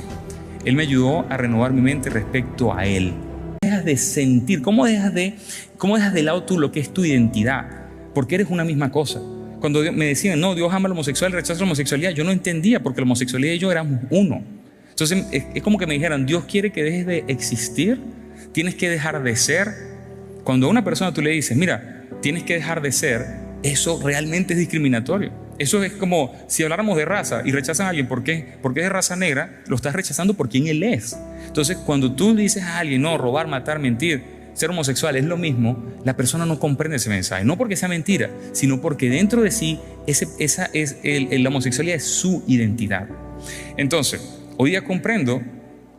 Él me ayudó a renovar mi mente respecto a Él. Dejas de sentir, ¿cómo dejas de lado tú lo que es tu identidad? Porque eres una misma cosa. Cuando me decían, no, Dios ama al homosexual, rechaza la homosexualidad, yo no entendía porque la homosexualidad y yo éramos uno. Entonces es como que me dijeran, Dios quiere que dejes de existir, tienes que dejar de ser. Cuando a una persona tú le dices, mira, tienes que dejar de ser, eso realmente es discriminatorio. Eso es como si habláramos de raza y rechazan a alguien. ¿Por qué? Porque es de raza negra, lo estás rechazando por quién él es. Entonces, cuando tú dices a alguien, no, robar, matar, mentir, ser homosexual es lo mismo, la persona no comprende ese mensaje. No porque sea mentira, sino porque dentro de sí la homosexualidad es su identidad. Entonces, hoy día comprendo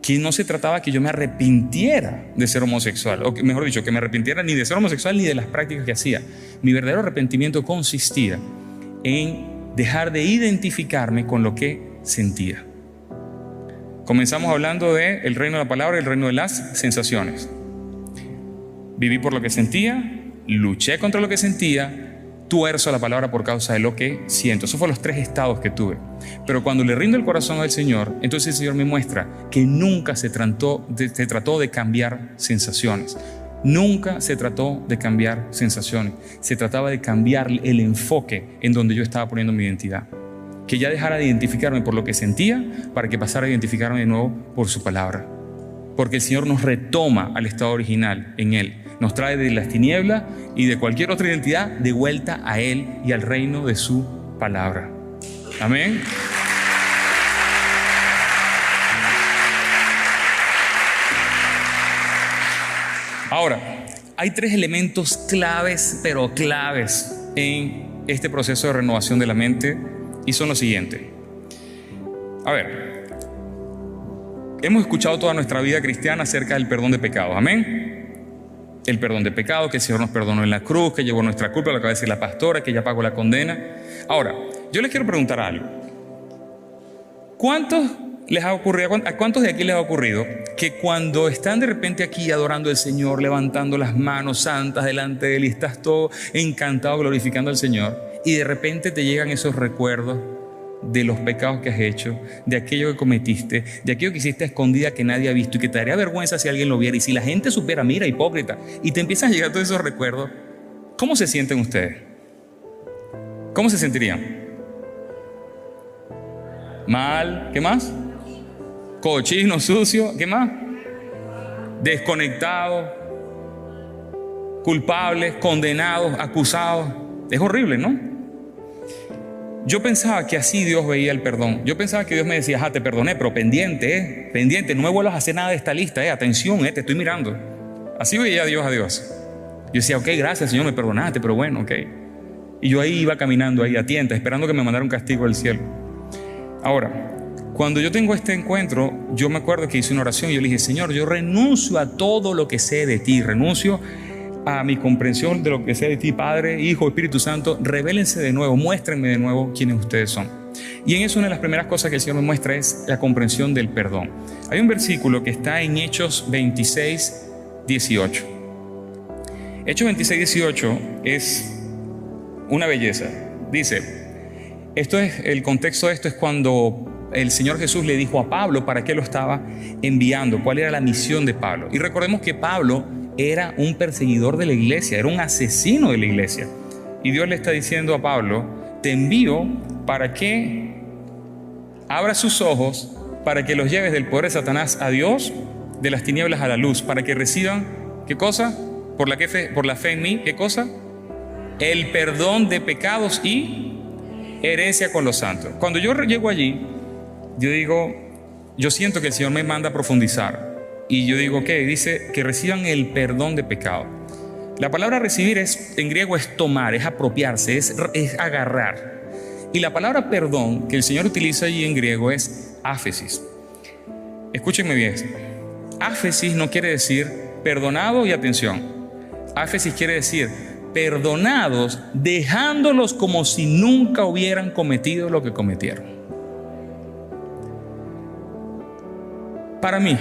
que no se trataba que yo me arrepintiera de ser homosexual, o que, mejor dicho, que me arrepintiera ni de ser homosexual ni de las prácticas que hacía. Mi verdadero arrepentimiento consistía en dejar de identificarme con lo que sentía. Comenzamos hablando del reino de la palabra y el reino de las sensaciones. Viví por lo que sentía, luché contra lo que sentía, tuerzo la palabra por causa de lo que siento. Esos fueron los 3 estados que tuve. Pero cuando le rindo el corazón al Señor, entonces el Señor me muestra que nunca se trató de cambiar sensaciones. Nunca se trató de cambiar sensaciones. Se trataba de cambiar el enfoque en donde yo estaba poniendo mi identidad. Que ya dejara de identificarme por lo que sentía para que pasara a identificarme de nuevo por su palabra. Porque el Señor nos retoma al estado original en Él. Nos trae de las tinieblas y de cualquier otra identidad de vuelta a Él y al reino de su palabra. Amén. Ahora, hay 3 elementos claves, pero claves en este proceso de renovación de la mente, y son los siguientes. A ver, hemos escuchado toda nuestra vida cristiana acerca del perdón de pecados. Amén. El perdón de pecado, que el Señor nos perdonó en la cruz, que llevó nuestra culpa, lo acaba de decir la pastora, que ya pagó la condena. Ahora, yo les quiero preguntar algo. ¿Cuántos les ha ocurrido, a cuántos de aquí les ha ocurrido que cuando están de repente aquí adorando al Señor, levantando las manos santas delante de Él y estás todo encantado glorificando al Señor, y de repente te llegan esos recuerdos de los pecados que has hecho, de aquello que cometiste, de aquello que hiciste a escondida que nadie ha visto y que te daría vergüenza si alguien lo viera, y si la gente supiera, mira, hipócrita, y te empiezan a llegar todos esos recuerdos? ¿Cómo se sienten ustedes? ¿Cómo se sentirían? Mal. ¿Qué más? Cochino, sucio. ¿Qué más? Desconectado, culpables, condenados, acusados. Es horrible, ¿no? Yo pensaba que así Dios veía el perdón. Yo pensaba que Dios me decía, te perdoné, pero pendiente, pendiente, no me vuelvas a hacer nada de esta lista, atención, te estoy mirando. Así veía Dios a Dios. Yo decía, ok, gracias Señor, me perdonaste, pero bueno, ok. Y yo ahí iba caminando, ahí a tientas, esperando que me mandara un castigo del cielo. Ahora, cuando yo tengo este encuentro, yo me acuerdo que hice una oración y yo le dije, Señor, yo renuncio a todo lo que sé de ti, renuncio a mi comprensión de lo que sé de ti, Padre, Hijo, Espíritu Santo. Revélense de nuevo, muéstrenme de nuevo quiénes ustedes son. Y en eso una de las primeras cosas que el Señor me muestra es la comprensión del perdón. Hay un versículo que está en Hechos 26, 18. Hechos 26, 18 es una belleza. Dice, el contexto de esto es cuando el Señor Jesús le dijo a Pablo para qué lo estaba enviando, cuál era la misión de Pablo. Y recordemos que Pablo era un perseguidor de la iglesia, era un asesino de la iglesia. Y Dios le está diciendo a Pablo, te envío para que abra sus ojos, para que los lleves del poder de Satanás a Dios, de las tinieblas a la luz, para que reciban, ¿qué cosa? Por la fe en mí, ¿qué cosa? El perdón de pecados y herencia con los santos. Cuando yo llego allí, yo siento que el Señor me manda a profundizar. Y yo digo, ¿qué? Dice que reciban el perdón de pecado. La palabra recibir en griego es tomar, es apropiarse, es agarrar. Y la palabra perdón que el Señor utiliza allí en griego es áfesis. Escúchenme bien. Áfesis no quiere decir perdonado y atención. Áfesis quiere decir perdonados, dejándolos como si nunca hubieran cometido lo que cometieron. Para mí,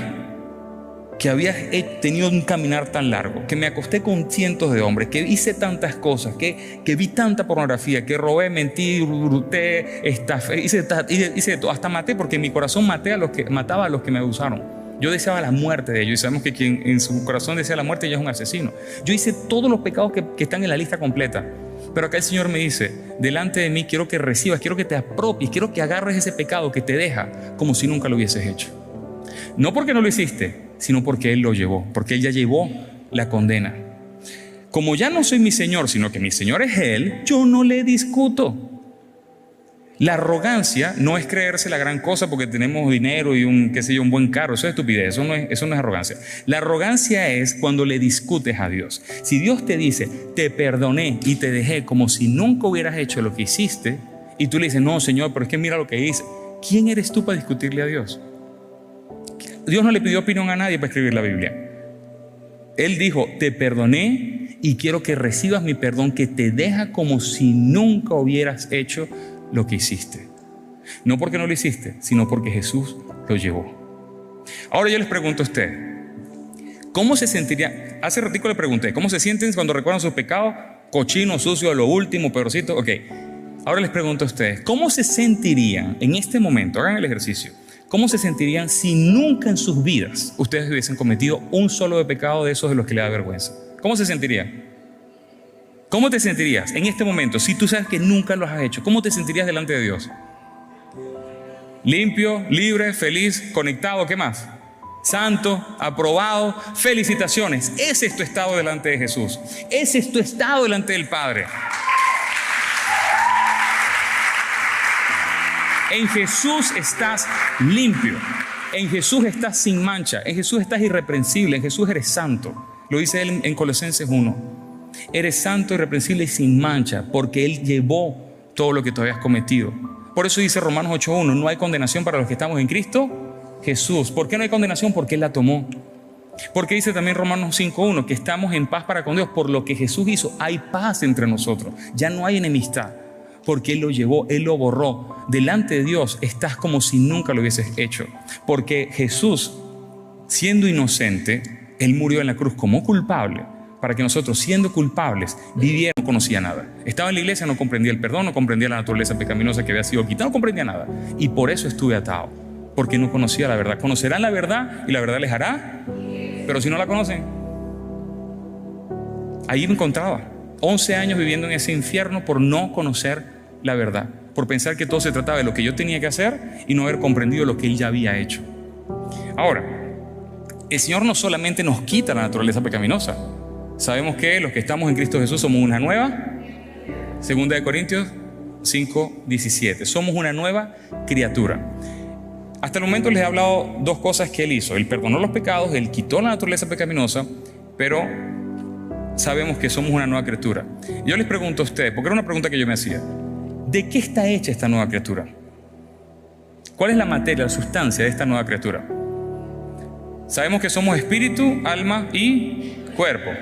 que había tenido un caminar tan largo, que me acosté con cientos de hombres, que hice tantas cosas, que vi tanta pornografía, que robé, mentí, bruté, estafé, hice de todo, hasta maté, porque en mi corazón mataba a los que me abusaron. Yo deseaba la muerte de ellos, y sabemos que quien en su corazón desea la muerte ya es un asesino. Yo hice todos los pecados que están en la lista completa. Pero acá el Señor me dice, delante de mí quiero que recibas, quiero que te apropies, quiero que agarres ese pecado que te deja como si nunca lo hubieses hecho. No porque no lo hiciste, sino porque Él lo llevó, porque Él ya llevó la condena. Como ya no soy mi Señor, sino que mi Señor es Él, yo no le discuto. La arrogancia no es creerse la gran cosa porque tenemos dinero y un buen carro. Eso es estupidez, eso no es arrogancia. La arrogancia es cuando le discutes a Dios. Si Dios te dice, te perdoné y te dejé como si nunca hubieras hecho lo que hiciste, y tú le dices, no, Señor, pero es que mira lo que hice. ¿Quién eres tú para discutirle a Dios? Dios no le pidió opinión a nadie para escribir la Biblia. Él dijo, te perdoné y quiero que recibas mi perdón, que te deja como si nunca hubieras hecho lo que hiciste. No porque no lo hiciste, sino porque Jesús lo llevó. Ahora yo les pregunto a ustedes, ¿cómo se sentiría? Hace ratico le pregunté, ¿cómo se sienten cuando recuerdan sus pecados? Cochino, sucio, lo último, peorcito. Ok, ahora les pregunto a ustedes, ¿cómo se sentirían en este momento? Hagan el ejercicio. ¿Cómo se sentirían si nunca en sus vidas ustedes hubiesen cometido un solo de pecado de esos de los que les da vergüenza? ¿Cómo se sentirían? ¿Cómo te sentirías en este momento si tú sabes que nunca lo has hecho? ¿Cómo te sentirías delante de Dios? Limpio, libre, feliz, conectado, ¿qué más? Santo, aprobado, felicitaciones. Ese es tu estado delante de Jesús. Ese es tu estado delante del Padre. En Jesús estás limpio. En Jesús estás sin mancha. En Jesús estás irreprensible. En Jesús eres santo. Lo dice él en Colosenses 1. Eres santo, irreprensible y sin mancha, porque Él llevó todo lo que tú habías cometido. Por eso dice Romanos 8:1, no hay condenación para los que estamos en Cristo Jesús. ¿Por qué no hay condenación? Porque Él la tomó. Porque dice también Romanos 5:1 que estamos en paz para con Dios. Por lo que Jesús hizo, hay paz entre nosotros. Ya no hay enemistad, porque Él lo llevó, Él lo borró. Delante de Dios estás como si nunca lo hubieses hecho. Porque Jesús, siendo inocente, Él murió en la cruz como culpable, para que nosotros, siendo culpables, viviéramos. No conocía nada. Estaba en la iglesia, no comprendía el perdón, no comprendía la naturaleza pecaminosa que había sido quitada, no comprendía nada. Y por eso estuve atado, porque no conocía la verdad. Conocerán la verdad y la verdad les hará. Pero si no la conocen, ahí me encontraba. 11 años viviendo en ese infierno por no conocer la verdad, por pensar que todo se trataba de lo que yo tenía que hacer y no haber comprendido lo que Él ya había hecho. Ahora, el Señor no solamente nos quita la naturaleza pecaminosa. Sabemos que los que estamos en Cristo Jesús somos una nueva, 2 Corintios 5:17, somos una nueva criatura. Hasta el momento les he hablado dos cosas que Él hizo. Él perdonó los pecados, Él quitó la naturaleza pecaminosa, pero sabemos que somos una nueva criatura. Yo les pregunto a ustedes, porque era una pregunta que yo me hacía, ¿de qué está hecha esta nueva criatura? ¿Cuál es la materia, la sustancia de esta nueva criatura? Sabemos que somos espíritu, alma y cuerpo.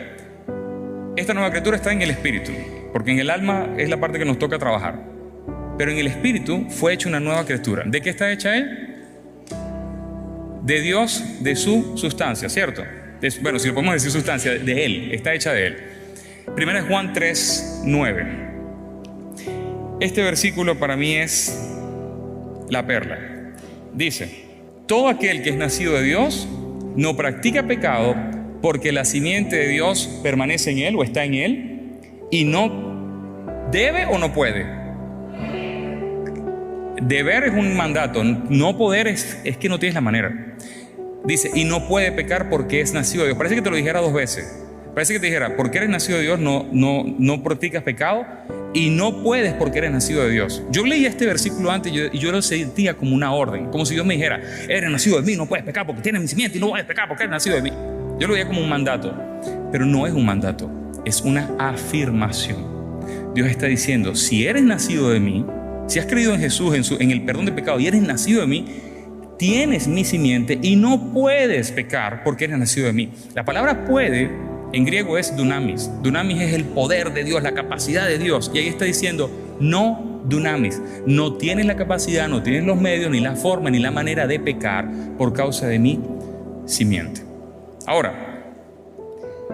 Esta nueva criatura está en el espíritu, porque en el alma es la parte que nos toca trabajar. Pero en el espíritu fue hecha una nueva criatura. ¿De qué está hecha Él? De Dios, de su sustancia, ¿cierto? Bueno, si lo podemos decir sustancia, de Él, está hecha de Él. Primera es Juan 3:9. Este versículo para mí es la perla. Dice, todo aquel que es nacido de Dios no practica pecado, porque la simiente de Dios permanece en él o está en él, y no debe o no puede. Deber es un mandato, no poder es que no tienes la manera. Dice, y no puede pecar porque es nacido de Dios. Parece que te lo dijera 2 veces. Parece que te dijera, porque eres nacido de Dios no practicas pecado, y no puedes porque eres nacido de Dios. Yo leía este versículo antes y yo lo sentía como una orden, como si Dios me dijera, eres nacido de mí, no puedes pecar porque tienes mi simiente, y no puedes pecar porque eres nacido de mí. Yo lo veía como un mandato, pero no es un mandato, es una afirmación. Dios está diciendo, si eres nacido de mí, si has creído en Jesús, en el perdón de pecado, y eres nacido de mí, tienes mi simiente y no puedes pecar porque eres nacido de mí. La palabra puede en griego es dunamis. Dunamis es el poder de Dios, la capacidad de Dios. Y ahí está diciendo, no dunamis. No tienes la capacidad, no tienes los medios, ni la forma, ni la manera de pecar por causa de mi simiente. Ahora,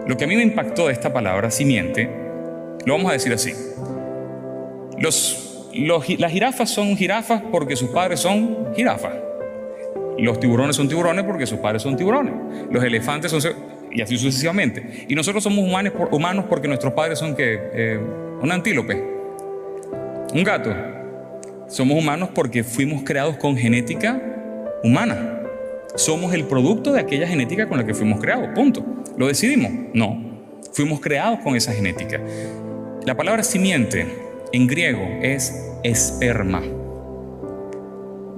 lo que a mí me impactó de esta palabra, simiente, lo vamos a decir así. Las jirafas son jirafas porque sus padres son jirafas. Los tiburones son tiburones porque sus padres son tiburones. Los elefantes son... y así sucesivamente. Y nosotros somos humanos porque nuestros padres son un antílope, un gato. Somos humanos porque fuimos creados con genética humana. Somos el producto de aquella genética con la que fuimos creados, punto. ¿Lo decidimos? No. Fuimos creados con esa genética. La palabra simiente en griego es esperma.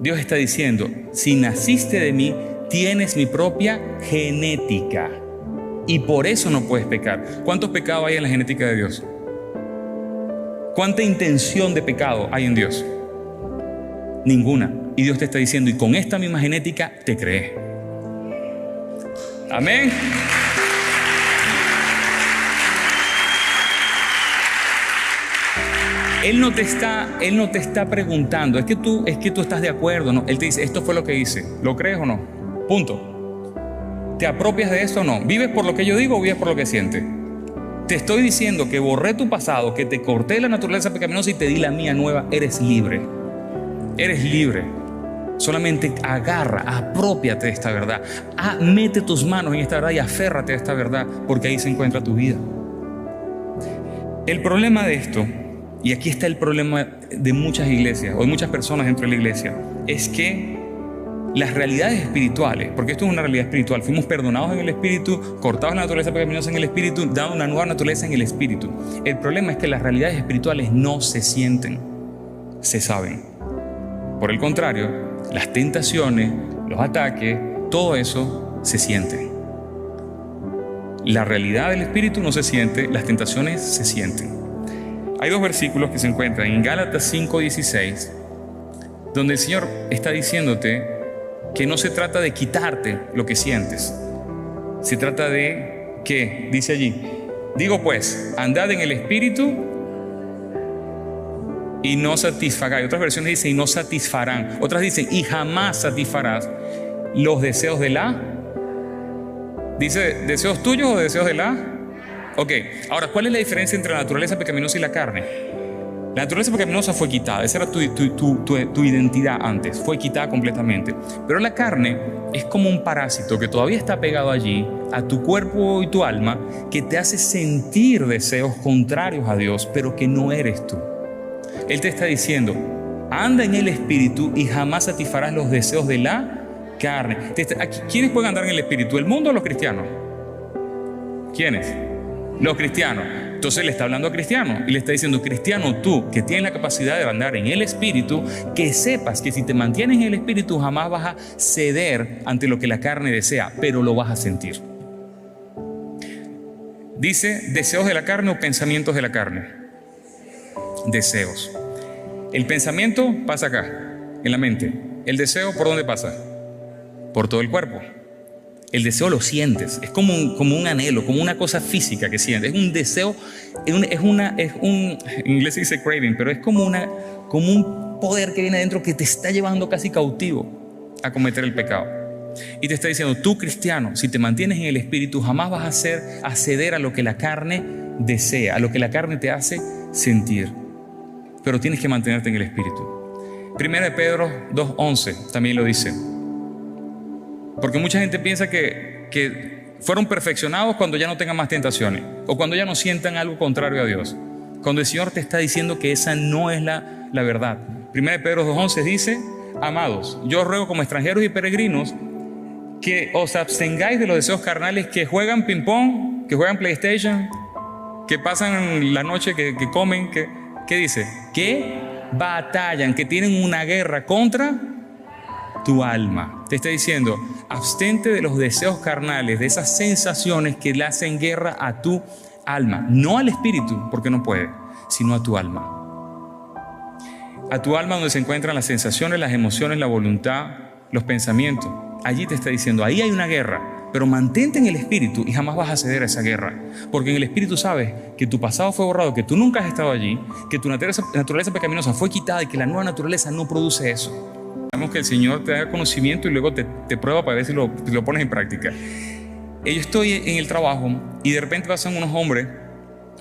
Dios está diciendo, si naciste de mí, tienes mi propia genética. Y por eso no puedes pecar. ¿Cuántos pecados hay en la genética de Dios? ¿Cuánta intención de pecado hay en Dios? Ninguna. Y Dios te está diciendo, y con esta misma genética te creé. Amén. Él no te está preguntando, es que tú estás de acuerdo, ¿no? Él te dice, esto fue lo que hice, ¿lo crees o no? Punto. ¿Te apropias de esto o no? ¿Vives por lo que yo digo o vives por lo que sientes? Te estoy diciendo que borré tu pasado, que te corté la naturaleza pecaminosa y te di la mía nueva. Eres libre. Eres libre. Solamente agarra, aprópiate de esta verdad. Mete tus manos en esta verdad y aférrate a esta verdad, porque ahí se encuentra tu vida. El problema de esto, y aquí está el problema de muchas iglesias o de muchas personas dentro de la iglesia, es que las realidades espirituales, porque esto es una realidad espiritual, fuimos perdonados en el espíritu, cortados la naturaleza pecaminosa en el espíritu, dado una nueva naturaleza en el espíritu. El problema es que las realidades espirituales no se sienten, se saben. Por el contrario, las tentaciones, los ataques, todo eso se siente. La realidad del espíritu no se siente, las tentaciones se sienten. Hay dos versículos que se encuentran en Gálatas 5:16, donde el Señor está diciéndote que no se trata de quitarte lo que sientes. Se trata de, ¿qué? Dice allí, digo pues, andad en el espíritu y no satisfagáis. Otras versiones dicen y no satisfarán. Otras dicen y jamás satisfarás los deseos de la. ¿Dice deseos tuyos o deseos de la? Ok, ahora, ¿cuál es la diferencia entre la naturaleza pecaminosa y la carne? La naturaleza pecaminosa fue quitada, esa era tu identidad antes, fue quitada completamente. Pero la carne es como un parásito que todavía está pegado allí a tu cuerpo y tu alma, que te hace sentir deseos contrarios a Dios, pero que no eres tú. Él te está diciendo, anda en el espíritu y jamás satisfarás los deseos de la carne. ¿Quiénes pueden andar en el espíritu? ¿El mundo o los cristianos? ¿Quiénes? Los cristianos. Entonces le está hablando a cristianos y le está diciendo, cristiano, tú que tienes la capacidad de andar en el espíritu, que sepas que si te mantienes en el espíritu jamás vas a ceder ante lo que la carne desea, pero lo vas a sentir. Dice deseos de la carne o pensamientos de la carne. Deseos. El pensamiento pasa acá, en la mente. El deseo, ¿por dónde pasa? Por todo el cuerpo. El deseo lo sientes, es como un anhelo, como una cosa física que sientes. Es un deseo, en inglés se dice craving, pero es como un poder que viene adentro que te está llevando casi cautivo a cometer el pecado. Y te está diciendo, tú cristiano, si te mantienes en el espíritu, jamás vas a ceder a lo que la carne desea, a lo que la carne te hace sentir. Pero tienes que mantenerte en el espíritu. 1 Pedro 2:11 también lo dice. Porque mucha gente piensa que fueron perfeccionados cuando ya no tengan más tentaciones o cuando ya no sientan algo contrario a Dios. Cuando el Señor te está diciendo que esa no es la verdad. 1 Pedro 2:11 dice, amados, yo os ruego como extranjeros y peregrinos que os abstengáis de los deseos carnales que juegan ping-pong, que juegan PlayStation, que pasan la noche, que comen, ¿qué dice? Que batallan, que tienen una guerra contra tu alma. Te está diciendo, abstente de los deseos carnales, de esas sensaciones que le hacen guerra a tu alma. No al espíritu, porque no puede, sino a tu alma. A tu alma donde se encuentran las sensaciones, las emociones, la voluntad, los pensamientos. Allí te está diciendo, ahí hay una guerra, pero mantente en el espíritu y jamás vas a ceder a esa guerra. Porque en el espíritu sabes que tu pasado fue borrado, que tú nunca has estado allí, que tu naturaleza pecaminosa fue quitada y que la nueva naturaleza no produce eso. Sabemos que el Señor te da conocimiento y luego te prueba para ver si lo pones en práctica. Yo estoy en el trabajo y de repente pasan unos hombres,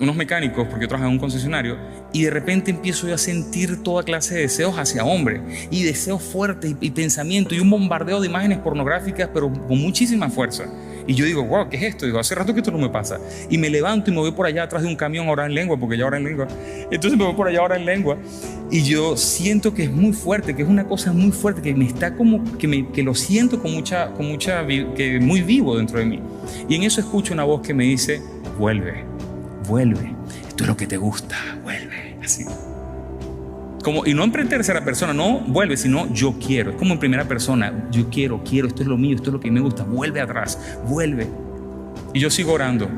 unos mecánicos, porque yo trabajo en un concesionario, y de repente empiezo yo a sentir toda clase de deseos hacia hombres, y deseos fuertes y pensamientos, y un bombardeo de imágenes pornográficas, pero con muchísima fuerza. Y yo digo, wow, ¿qué es esto? Digo, hace rato que esto no me pasa. Y me levanto y me voy por allá atrás de un camión a orar en lengua, porque ya ora en lengua. Entonces me voy por allá a orar en lengua. Y yo siento que es muy fuerte, que es una cosa muy fuerte, que me está como, que lo siento que muy vivo dentro de mí. Y en eso escucho una voz que me dice, vuelve. Esto es lo que te gusta, vuelve. Así. Y no en tercera persona, no vuelve, sino yo quiero. Es como en primera persona, yo quiero, esto es lo mío, esto es lo que me gusta. Vuelve atrás, vuelve. Y yo sigo orando.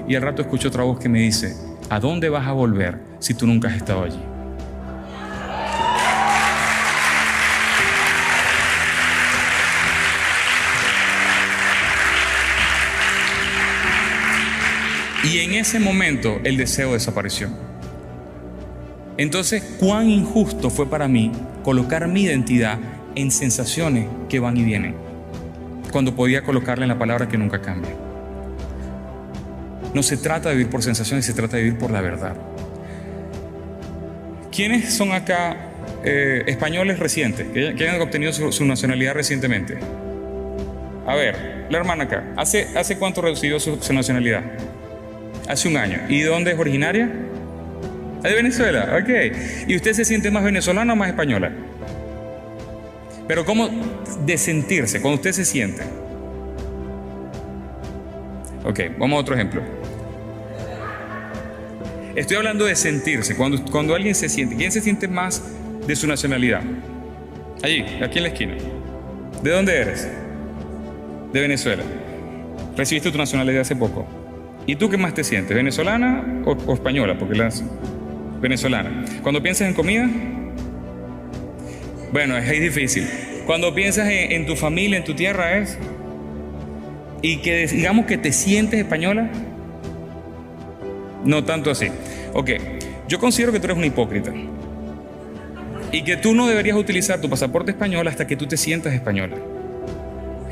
Y al rato escucho otra voz que me dice, ¿a dónde vas a volver si tú nunca has estado allí? Y en ese momento el deseo desapareció. Entonces, cuán injusto fue para mí colocar mi identidad en sensaciones que van y vienen, cuando podía colocarla en la palabra que nunca cambia. No se trata de vivir por sensaciones, se trata de vivir por la verdad. ¿Quiénes son acá españoles recientes, que hayan obtenido su nacionalidad recientemente? A ver, la hermana acá, ¿hace cuánto recibió su nacionalidad? Hace un año. ¿Y de dónde es originaria? ¿De Venezuela? Ok. ¿Y usted se siente más venezolana o más española? Pero ¿cómo de sentirse? Cuando usted se siente. Ok, vamos a otro ejemplo. Estoy hablando de sentirse. Cuando alguien se siente. ¿Quién se siente más de su nacionalidad? Allí, aquí en la esquina. ¿De dónde eres? De Venezuela. Recibiste tu nacionalidad hace poco. ¿Y tú qué más te sientes? ¿Venezolana o española? Porque las venezolana. Cuando piensas en comida, bueno, es difícil. Cuando piensas en tu familia, en tu tierra, es. Y que digamos que te sientes española, no tanto así. Ok, yo considero que tú eres un hipócrita y que tú no deberías utilizar tu pasaporte español hasta que tú te sientas española.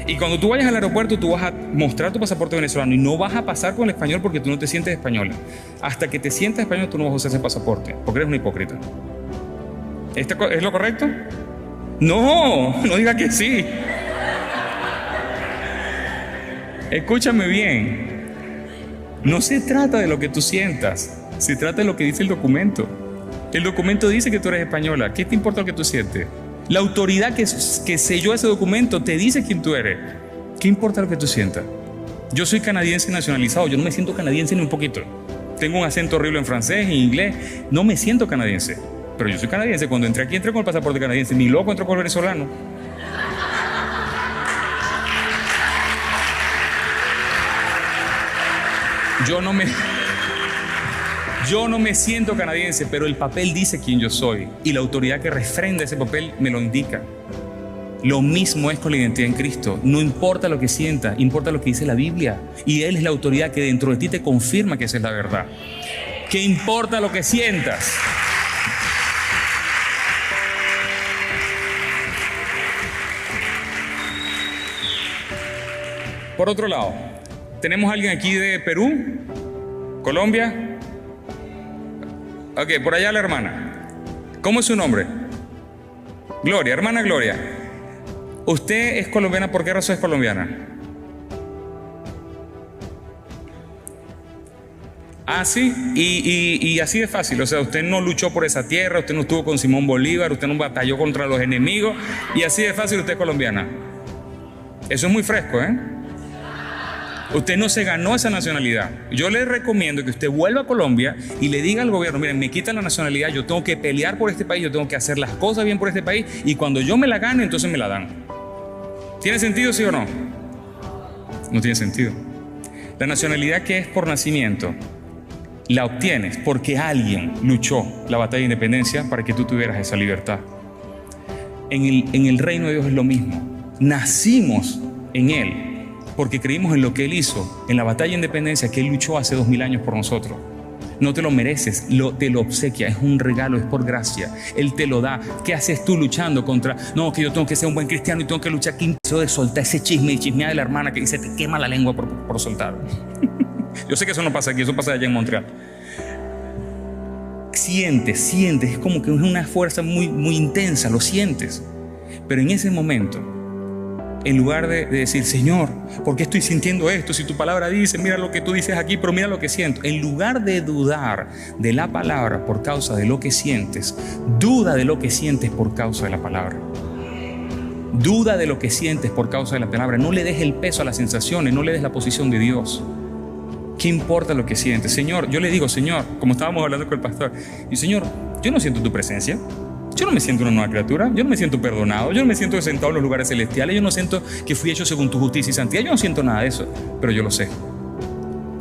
Y cuando tú vayas al aeropuerto, tú vas a mostrar tu pasaporte venezolano y no vas a pasar con el español porque tú no te sientes española. Hasta que te sientas español, tú no vas a usar ese pasaporte porque eres un hipócrita. ¿Es lo correcto? No diga que sí. Escúchame bien. No se trata de lo que tú sientas, se trata de lo que dice el documento. El documento dice que tú eres española. ¿Qué te importa lo que tú sientes? La autoridad que selló ese documento te dice quién tú eres. ¿Qué importa lo que tú sientas? Yo soy canadiense nacionalizado, yo no me siento canadiense ni un poquito. Tengo un acento horrible en francés, en inglés, no me siento canadiense. Pero yo soy canadiense, cuando entré aquí entré con el pasaporte canadiense, ni loco entró con el venezolano. Yo no me siento canadiense, pero el papel dice quién yo soy y la autoridad que refrenda ese papel me lo indica. Lo mismo es con la identidad en Cristo. No importa lo que sientas, importa lo que dice la Biblia. Y Él es la autoridad que dentro de ti te confirma que esa es la verdad. ¿Qué importa lo que sientas? Por otro lado, tenemos a alguien aquí de Perú, Colombia. Ok, por allá la hermana. ¿Cómo es su nombre? Gloria, hermana Gloria. ¿Usted es colombiana? ¿Por qué razón es colombiana? Ah, sí, y así de fácil. O sea, usted no luchó por esa tierra, usted no estuvo con Simón Bolívar, usted no batalló contra los enemigos, y así de fácil usted es colombiana. Eso es muy fresco, ¿eh? Usted no se ganó esa nacionalidad. Yo le recomiendo que usted vuelva a Colombia y le diga al gobierno, miren, me quitan la nacionalidad, yo tengo que pelear por este país, yo tengo que hacer las cosas bien por este país, y cuando yo me la gane, entonces me la dan. ¿Tiene sentido, sí o no? No tiene sentido. La nacionalidad que es por nacimiento, la obtienes porque alguien luchó la batalla de independencia para que tú tuvieras esa libertad. En el reino de Dios es lo mismo. Nacimos en Él porque creímos en lo que Él hizo, en la batalla de independencia que Él luchó hace 2000 años por nosotros. No te lo mereces, te lo obsequia, es un regalo, es por gracia. Él te lo da. ¿Qué haces tú luchando contra? No, que yo tengo que ser un buen cristiano y tengo que luchar. ¿Qué empezó de soltar ese chisme y chismear de la hermana que dice te quema la lengua por soltar? Yo sé que eso no pasa aquí, eso pasa allá en Montreal. Sientes, es como que es una fuerza muy, muy intensa, lo sientes. Pero en ese momento, en lugar de decir, Señor, ¿por qué estoy sintiendo esto? Si tu palabra dice, mira lo que tú dices aquí, pero mira lo que siento. En lugar de dudar de la palabra por causa de lo que sientes, duda de lo que sientes por causa de la palabra. Duda de lo que sientes por causa de la palabra. No le des el peso a las sensaciones, no le des la posición de Dios. ¿Qué importa lo que sientes? Señor, yo le digo, Señor, como estábamos hablando con el pastor, y Señor, yo no siento tu presencia. Yo no me siento una nueva criatura, yo no me siento perdonado, yo no me siento sentado en los lugares celestiales, yo no siento que fui hecho según tu justicia y santidad, yo no siento nada de eso, pero yo lo sé.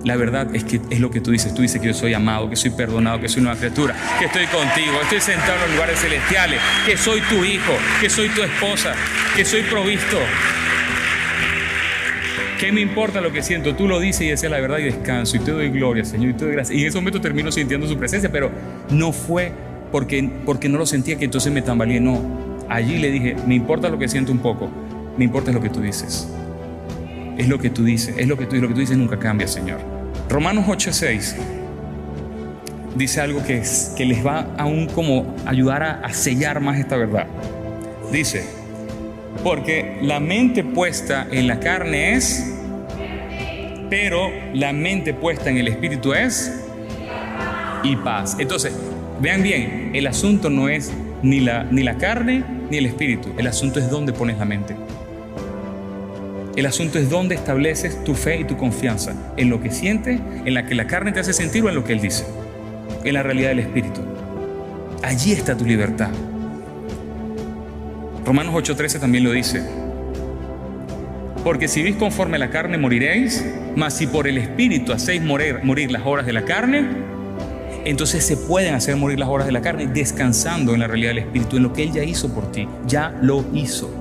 La verdad es que es lo que tú dices que yo soy amado, que soy perdonado, que soy nueva criatura, que estoy contigo, estoy sentado en los lugares celestiales, que soy tu hijo, que soy tu esposa, que soy provisto. ¿Qué me importa lo que siento? Tú lo dices y esa es la verdad y descanso y te doy gloria, Señor, y te doy gracias. Y en ese momento termino sintiendo su presencia, pero no fue porque no lo sentía que entonces me tambaleé, no. Allí le dije, me importa lo que siento un poco, me importa lo que tú dices. Es lo que tú dices, es lo que tú dices nunca cambia, Señor. Romanos 8:6 dice algo que les va aún como ayudar a sellar más esta verdad. Dice, porque la mente puesta en la carne es, pero la mente puesta en el espíritu es y paz. Entonces, vean bien, el asunto no es ni la carne ni el espíritu. El asunto es dónde pones la mente. El asunto es dónde estableces tu fe y tu confianza. En lo que sientes, en la que la carne te hace sentir o en lo que Él dice. En la realidad del espíritu. Allí está tu libertad. Romanos 8:13 también lo dice. Porque si vivís conforme a la carne moriréis, mas si por el espíritu hacéis morir las obras de la carne, entonces se pueden hacer morir las obras de la carne descansando en la realidad del espíritu, en lo que Él ya hizo por ti. Ya lo hizo.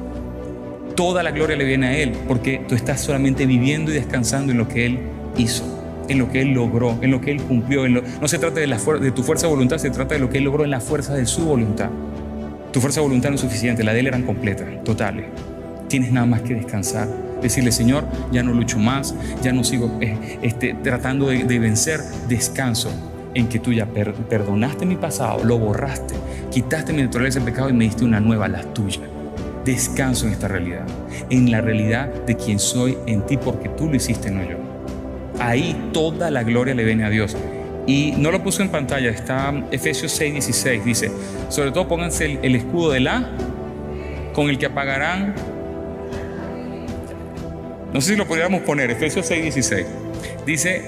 Toda la gloria le viene a Él porque tú estás solamente viviendo y descansando en lo que Él hizo, en lo que Él logró, en lo que Él cumplió. No se trata de tu fuerza de voluntad, se trata de lo que Él logró en la fuerza de su voluntad. Tu fuerza de voluntad no es suficiente, la de Él eran completas, totales. Tienes nada más que descansar. Decirle, Señor, ya no lucho más, ya no sigo tratando de vencer. Descanso en que tú ya perdonaste mi pasado, lo borraste, quitaste mi naturaleza de pecado y me diste una nueva, la tuya. Descanso en esta realidad, en la realidad de quien soy en ti porque tú lo hiciste, no yo. Ahí toda la gloria le viene a Dios. Y no lo puse en pantalla, está Efesios 6:16, dice, sobre todo pónganse el escudo de con el que apagarán, no sé si lo podríamos poner, Efesios 6:16, dice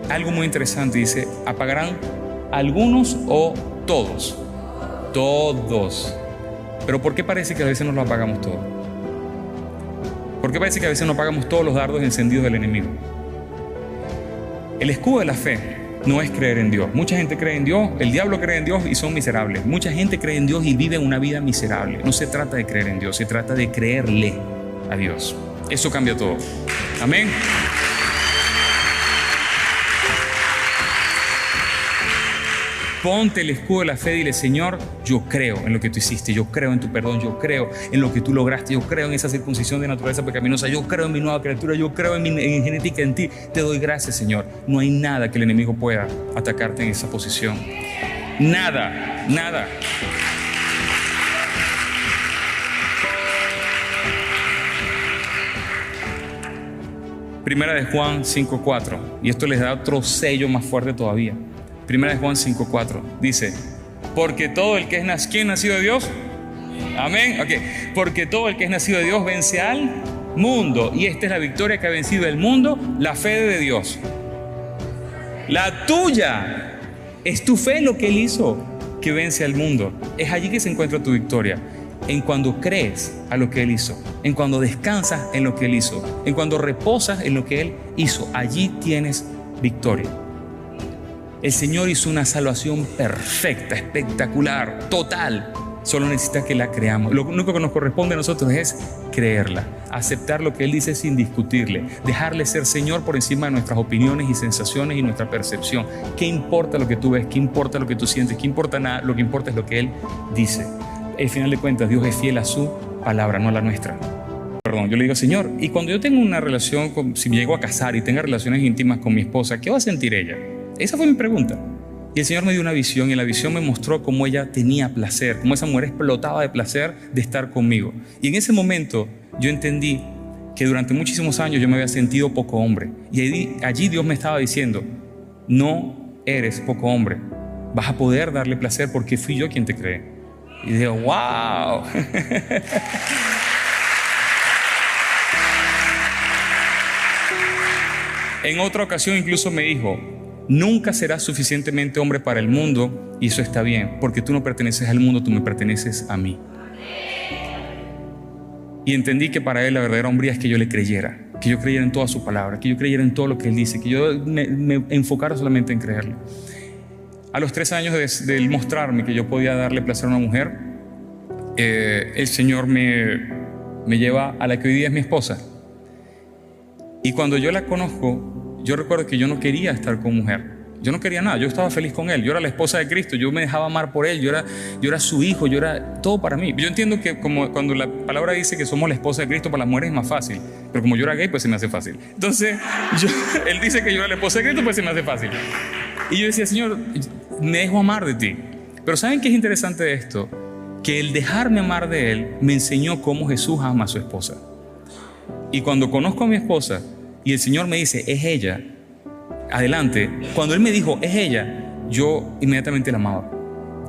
algo muy interesante, dice, apagarán algunos o todos, todos. Pero ¿por qué parece que a veces nos lo apagamos todo? ¿Por qué parece que a veces no apagamos todos los dardos encendidos del enemigo? El escudo de la fe no es creer en Dios. Mucha gente cree en Dios, el diablo cree en Dios y son miserables. Mucha gente cree en Dios y vive una vida miserable. No se trata de creer en Dios, se trata de creerle a Dios. Eso cambia todo. Amén. Ponte el escudo de la fe y dile, Señor, yo creo en lo que tú hiciste, yo creo en tu perdón, yo creo en lo que tú lograste, yo creo en esa circuncisión de naturaleza pecaminosa, yo creo en mi nueva criatura, yo creo en mi genética, en ti. Te doy gracias, Señor. No hay nada que el enemigo pueda atacarte en esa posición. Nada, nada. Primera de Juan 5:4, y esto les da otro sello más fuerte todavía. Primera de Juan 5:4 dice, porque todo el que es nacido, ¿quién nacido de Dios? Amén. Okay. Porque todo el que es nacido de Dios vence al mundo, y esta es la victoria que ha vencido el mundo, la fe de Dios. La tuya es tu fe, lo que Él hizo, que vence al mundo. Es allí que se encuentra tu victoria. En cuando crees a lo que Él hizo, en cuando descansas en lo que Él hizo, en cuando reposas en lo que Él hizo, allí tienes victoria. El Señor hizo una salvación perfecta, espectacular, total. Solo necesita que la creamos. Lo único que nos corresponde a nosotros es creerla, aceptar lo que Él dice sin discutirle, dejarle ser Señor por encima de nuestras opiniones y sensaciones y nuestra percepción. ¿Qué importa lo que tú ves? ¿Qué importa lo que tú sientes? ¿Qué importa nada? Lo que importa es lo que Él dice. Al final de cuentas, Dios es fiel a su palabra, no a la nuestra. Perdón, yo le digo, Señor, y cuando yo tengo una relación, si me llego a casar y tenga relaciones íntimas con mi esposa, ¿qué va a sentir ella? Esa fue mi pregunta. Y el Señor me dio una visión, y en la visión me mostró cómo ella tenía placer, cómo esa mujer explotaba de placer de estar conmigo. Y en ese momento yo entendí que durante muchísimos años yo me había sentido poco hombre. Y allí Dios me estaba diciendo, no eres poco hombre, vas a poder darle placer porque fui yo quien te creé. Y dije, wow. En otra ocasión incluso me dijo: nunca serás suficientemente hombre para el mundo, y eso está bien, porque tú no perteneces al mundo, tú me perteneces a mí. Y entendí que para él la verdadera hombría es que yo le creyera, que yo creyera en toda su palabra, que yo creyera en todo lo que él dice, que yo me enfocara solamente en creerlo. A los 3 años de él mostrarme que yo podía darle placer a una mujer, el Señor me lleva a la que hoy día es mi esposa. Y cuando yo la conozco, yo recuerdo que yo no quería estar con mujer. Yo no quería nada, yo estaba feliz con él. Yo era la esposa de Cristo, yo me dejaba amar por él, yo era su hijo, yo era todo para mí. Yo entiendo que como cuando la palabra dice que somos la esposa de Cristo, para las mujeres es más fácil. Pero como yo era gay, pues se me hace fácil. Entonces, él dice que yo era la esposa de Cristo, pues se me hace fácil. Y yo decía: Señor, me dejo amar de ti. Pero ¿saben qué es interesante de esto? Que el dejarme amar de él me enseñó cómo Jesús ama a su esposa. Y cuando conozco a mi esposa y el Señor me dice: es ella, adelante. Cuando él me dijo: es ella, yo inmediatamente la amaba.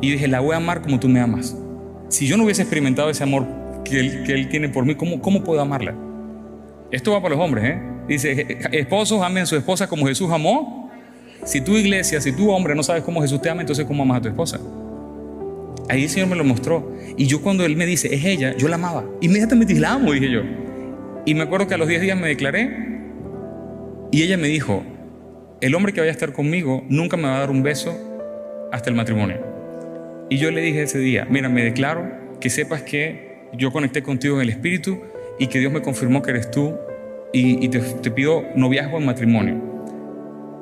Y dije: la voy a amar como tú me amas. Si yo no hubiese experimentado ese amor que él tiene por mí, ¿cómo puedo amarla? Esto va para los hombres, ¿eh? Dice: esposos, amen a su esposa como Jesús amó. Si tú, iglesia, si tú, hombre, no sabes cómo Jesús te ama, entonces ¿cómo amas a tu esposa? Ahí el Señor me lo mostró. Y yo, cuando él me dice: es ella, yo la amaba. Inmediatamente la amo, dije yo. Y me acuerdo que a los 10 días me declaré. Y ella me dijo: el hombre que vaya a estar conmigo nunca me va a dar un beso hasta el matrimonio. Y yo le dije ese día: mira, me declaro, que sepas que yo conecté contigo en el Espíritu y que Dios me confirmó que eres tú, y te pido noviazgo en matrimonio.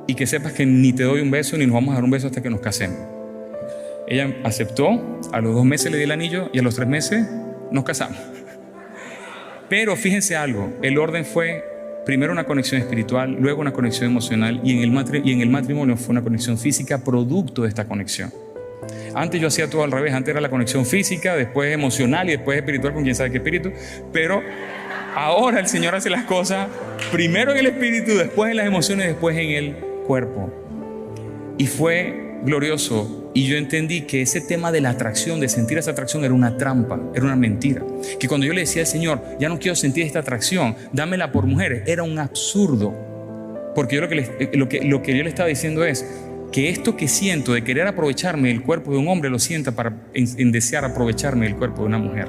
Y que sepas que ni te doy un beso ni nos vamos a dar un beso hasta que nos casemos. Ella aceptó, a los 2 meses le di el anillo y a los 3 meses nos casamos. Pero fíjense algo, el orden fue primero una conexión espiritual, luego una conexión emocional, y en el matrimonio fue una conexión física producto de esta conexión. Antes yo hacía todo al revés, antes era la conexión física, después emocional y después espiritual con quién sabe qué espíritu, pero ahora el Señor hace las cosas primero en el espíritu, después en las emociones, después en el cuerpo. Y fue glorioso. Y yo entendí que ese tema de la atracción, de sentir esa atracción, era una trampa, era una mentira. Que cuando yo le decía al Señor: ya no quiero sentir esta atracción, dámela por mujeres, era un absurdo. Porque yo lo que yo le estaba diciendo es que esto que siento de querer aprovecharme del cuerpo de un hombre, lo sienta en desear aprovecharme del cuerpo de una mujer.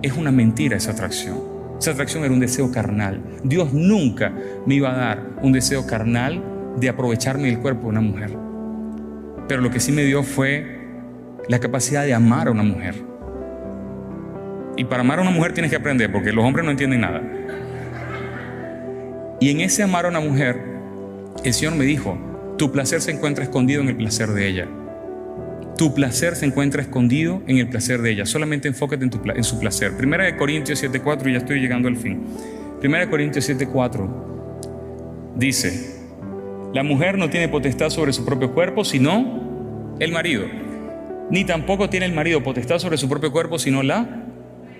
Es una mentira esa atracción. Esa atracción era un deseo carnal. Dios nunca me iba a dar un deseo carnal de aprovecharme del cuerpo de una mujer. Pero lo que sí me dio fue la capacidad de amar a una mujer. Y para amar a una mujer tienes que aprender, porque los hombres no entienden nada. Y en ese amar a una mujer, el Señor me dijo: tu placer se encuentra escondido en el placer de ella. Tu placer se encuentra escondido en el placer de ella. Solamente enfócate en su placer. 1 Corintios 7:4, y ya estoy llegando al fin. 1 Corintios 7:4 dice: la mujer no tiene potestad sobre su propio cuerpo, sino el marido. Ni tampoco tiene el marido potestad sobre su propio cuerpo, sino la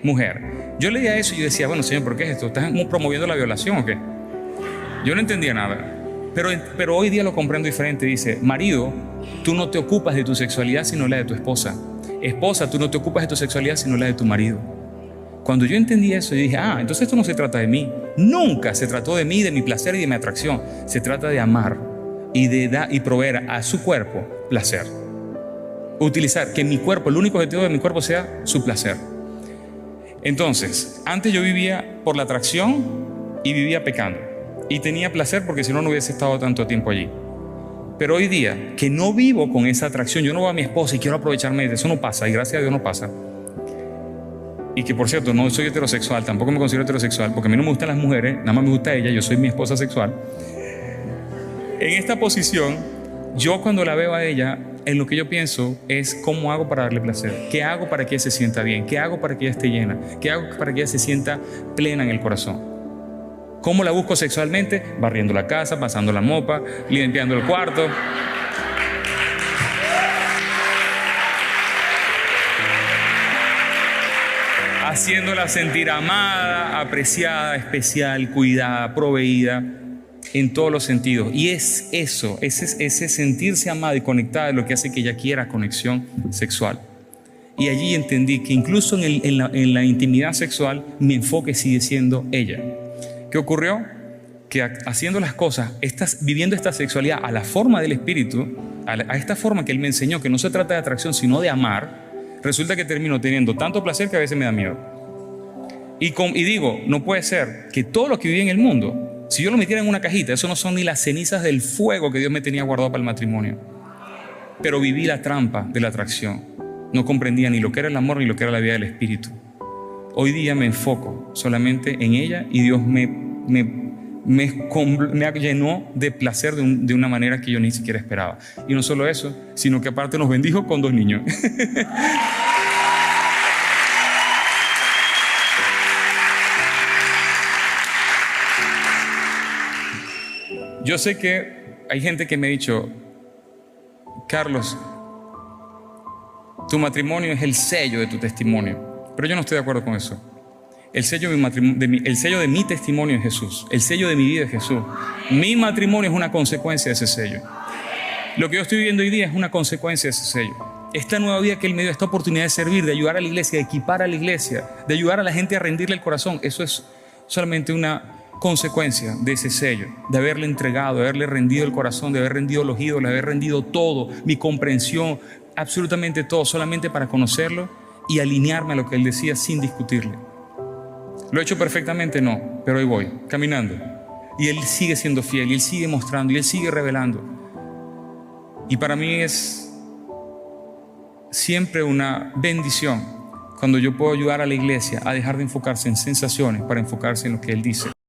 mujer. Yo leía eso y yo decía: bueno, Señor, ¿por qué es esto? ¿Estás promoviendo la violación o qué? Yo no entendía nada. Pero hoy día lo comprendo diferente. Dice: marido, tú no te ocupas de tu sexualidad sino la de tu esposa. Esposa, tú no te ocupas de tu sexualidad sino la de tu marido. Cuando yo entendí eso, yo dije: entonces esto no se trata de mí. Nunca se trató de mí, de mi placer y de mi atracción. Se trata de amar y proveer a su cuerpo placer. Utilizar que mi cuerpo, el único objetivo de mi cuerpo sea su placer. Entonces, antes yo vivía por la atracción y vivía pecando. Y tenía placer porque si no, no hubiese estado tanto tiempo allí. Pero hoy día, que no vivo con esa atracción, yo no veo a mi esposa y quiero aprovecharme de eso, no pasa, y gracias a Dios no pasa. Y que, por cierto, no soy heterosexual, tampoco me considero heterosexual, porque a mí no me gustan las mujeres, nada más me gusta ella, yo soy mi esposa sexual. En esta posición, yo cuando la veo a ella, en lo que yo pienso es: ¿cómo hago para darle placer? ¿Qué hago para que ella se sienta bien? ¿Qué hago para que ella esté llena? ¿Qué hago para que ella se sienta plena en el corazón? ¿Cómo la busco sexualmente? Barriendo la casa, pasando la mopa, limpiando el cuarto. Haciéndola sentir amada, apreciada, especial, cuidada, proveída en todos los sentidos. Y es eso, ese sentirse amada y conectada, lo que hace que ella quiera conexión sexual. Y allí entendí que incluso en la intimidad sexual, mi enfoque sigue siendo ella. ¿Qué ocurrió? que haciendo las cosas, viviendo esta sexualidad a la forma del Espíritu, a esta forma que Él me enseñó, que no se trata de atracción, sino de amar, resulta que termino teniendo tanto placer que a veces me da miedo. Y digo, no puede ser que todo lo que viví en el mundo, si yo lo metiera en una cajita, eso no son ni las cenizas del fuego que Dios me tenía guardado para el matrimonio. Pero viví la trampa de la atracción. No comprendía ni lo que era el amor ni lo que era la vida del Espíritu. Hoy día me enfoco solamente en ella y Dios me llenó de placer de una manera que yo ni siquiera esperaba. Y no solo eso, sino que aparte nos bendijo con 2 niños. Yo sé que hay gente que me ha dicho, Carlos, tu matrimonio es el sello de tu testimonio. Pero yo no estoy de acuerdo con eso. El sello de mi testimonio es Jesús. El sello de mi vida es Jesús. Mi matrimonio es una consecuencia de ese sello. Lo que yo estoy viviendo hoy día es una consecuencia de ese sello. Esta nueva vida que Él me dio, esta oportunidad de servir, de ayudar a la iglesia, de equipar a la iglesia, de ayudar a la gente a rendirle el corazón, eso es solamente una consecuencia de ese sello, de haberle entregado, de haberle rendido el corazón, de haber rendido los ídolos, de haber rendido todo, mi comprensión, absolutamente todo, solamente para conocerlo y alinearme a lo que Él decía sin discutirle. ¿Lo he hecho perfectamente? No, pero hoy voy, caminando. Y Él sigue siendo fiel, y Él sigue mostrando, y Él sigue revelando. Y para mí es siempre una bendición cuando yo puedo ayudar a la iglesia a dejar de enfocarse en sensaciones para enfocarse en lo que Él dice.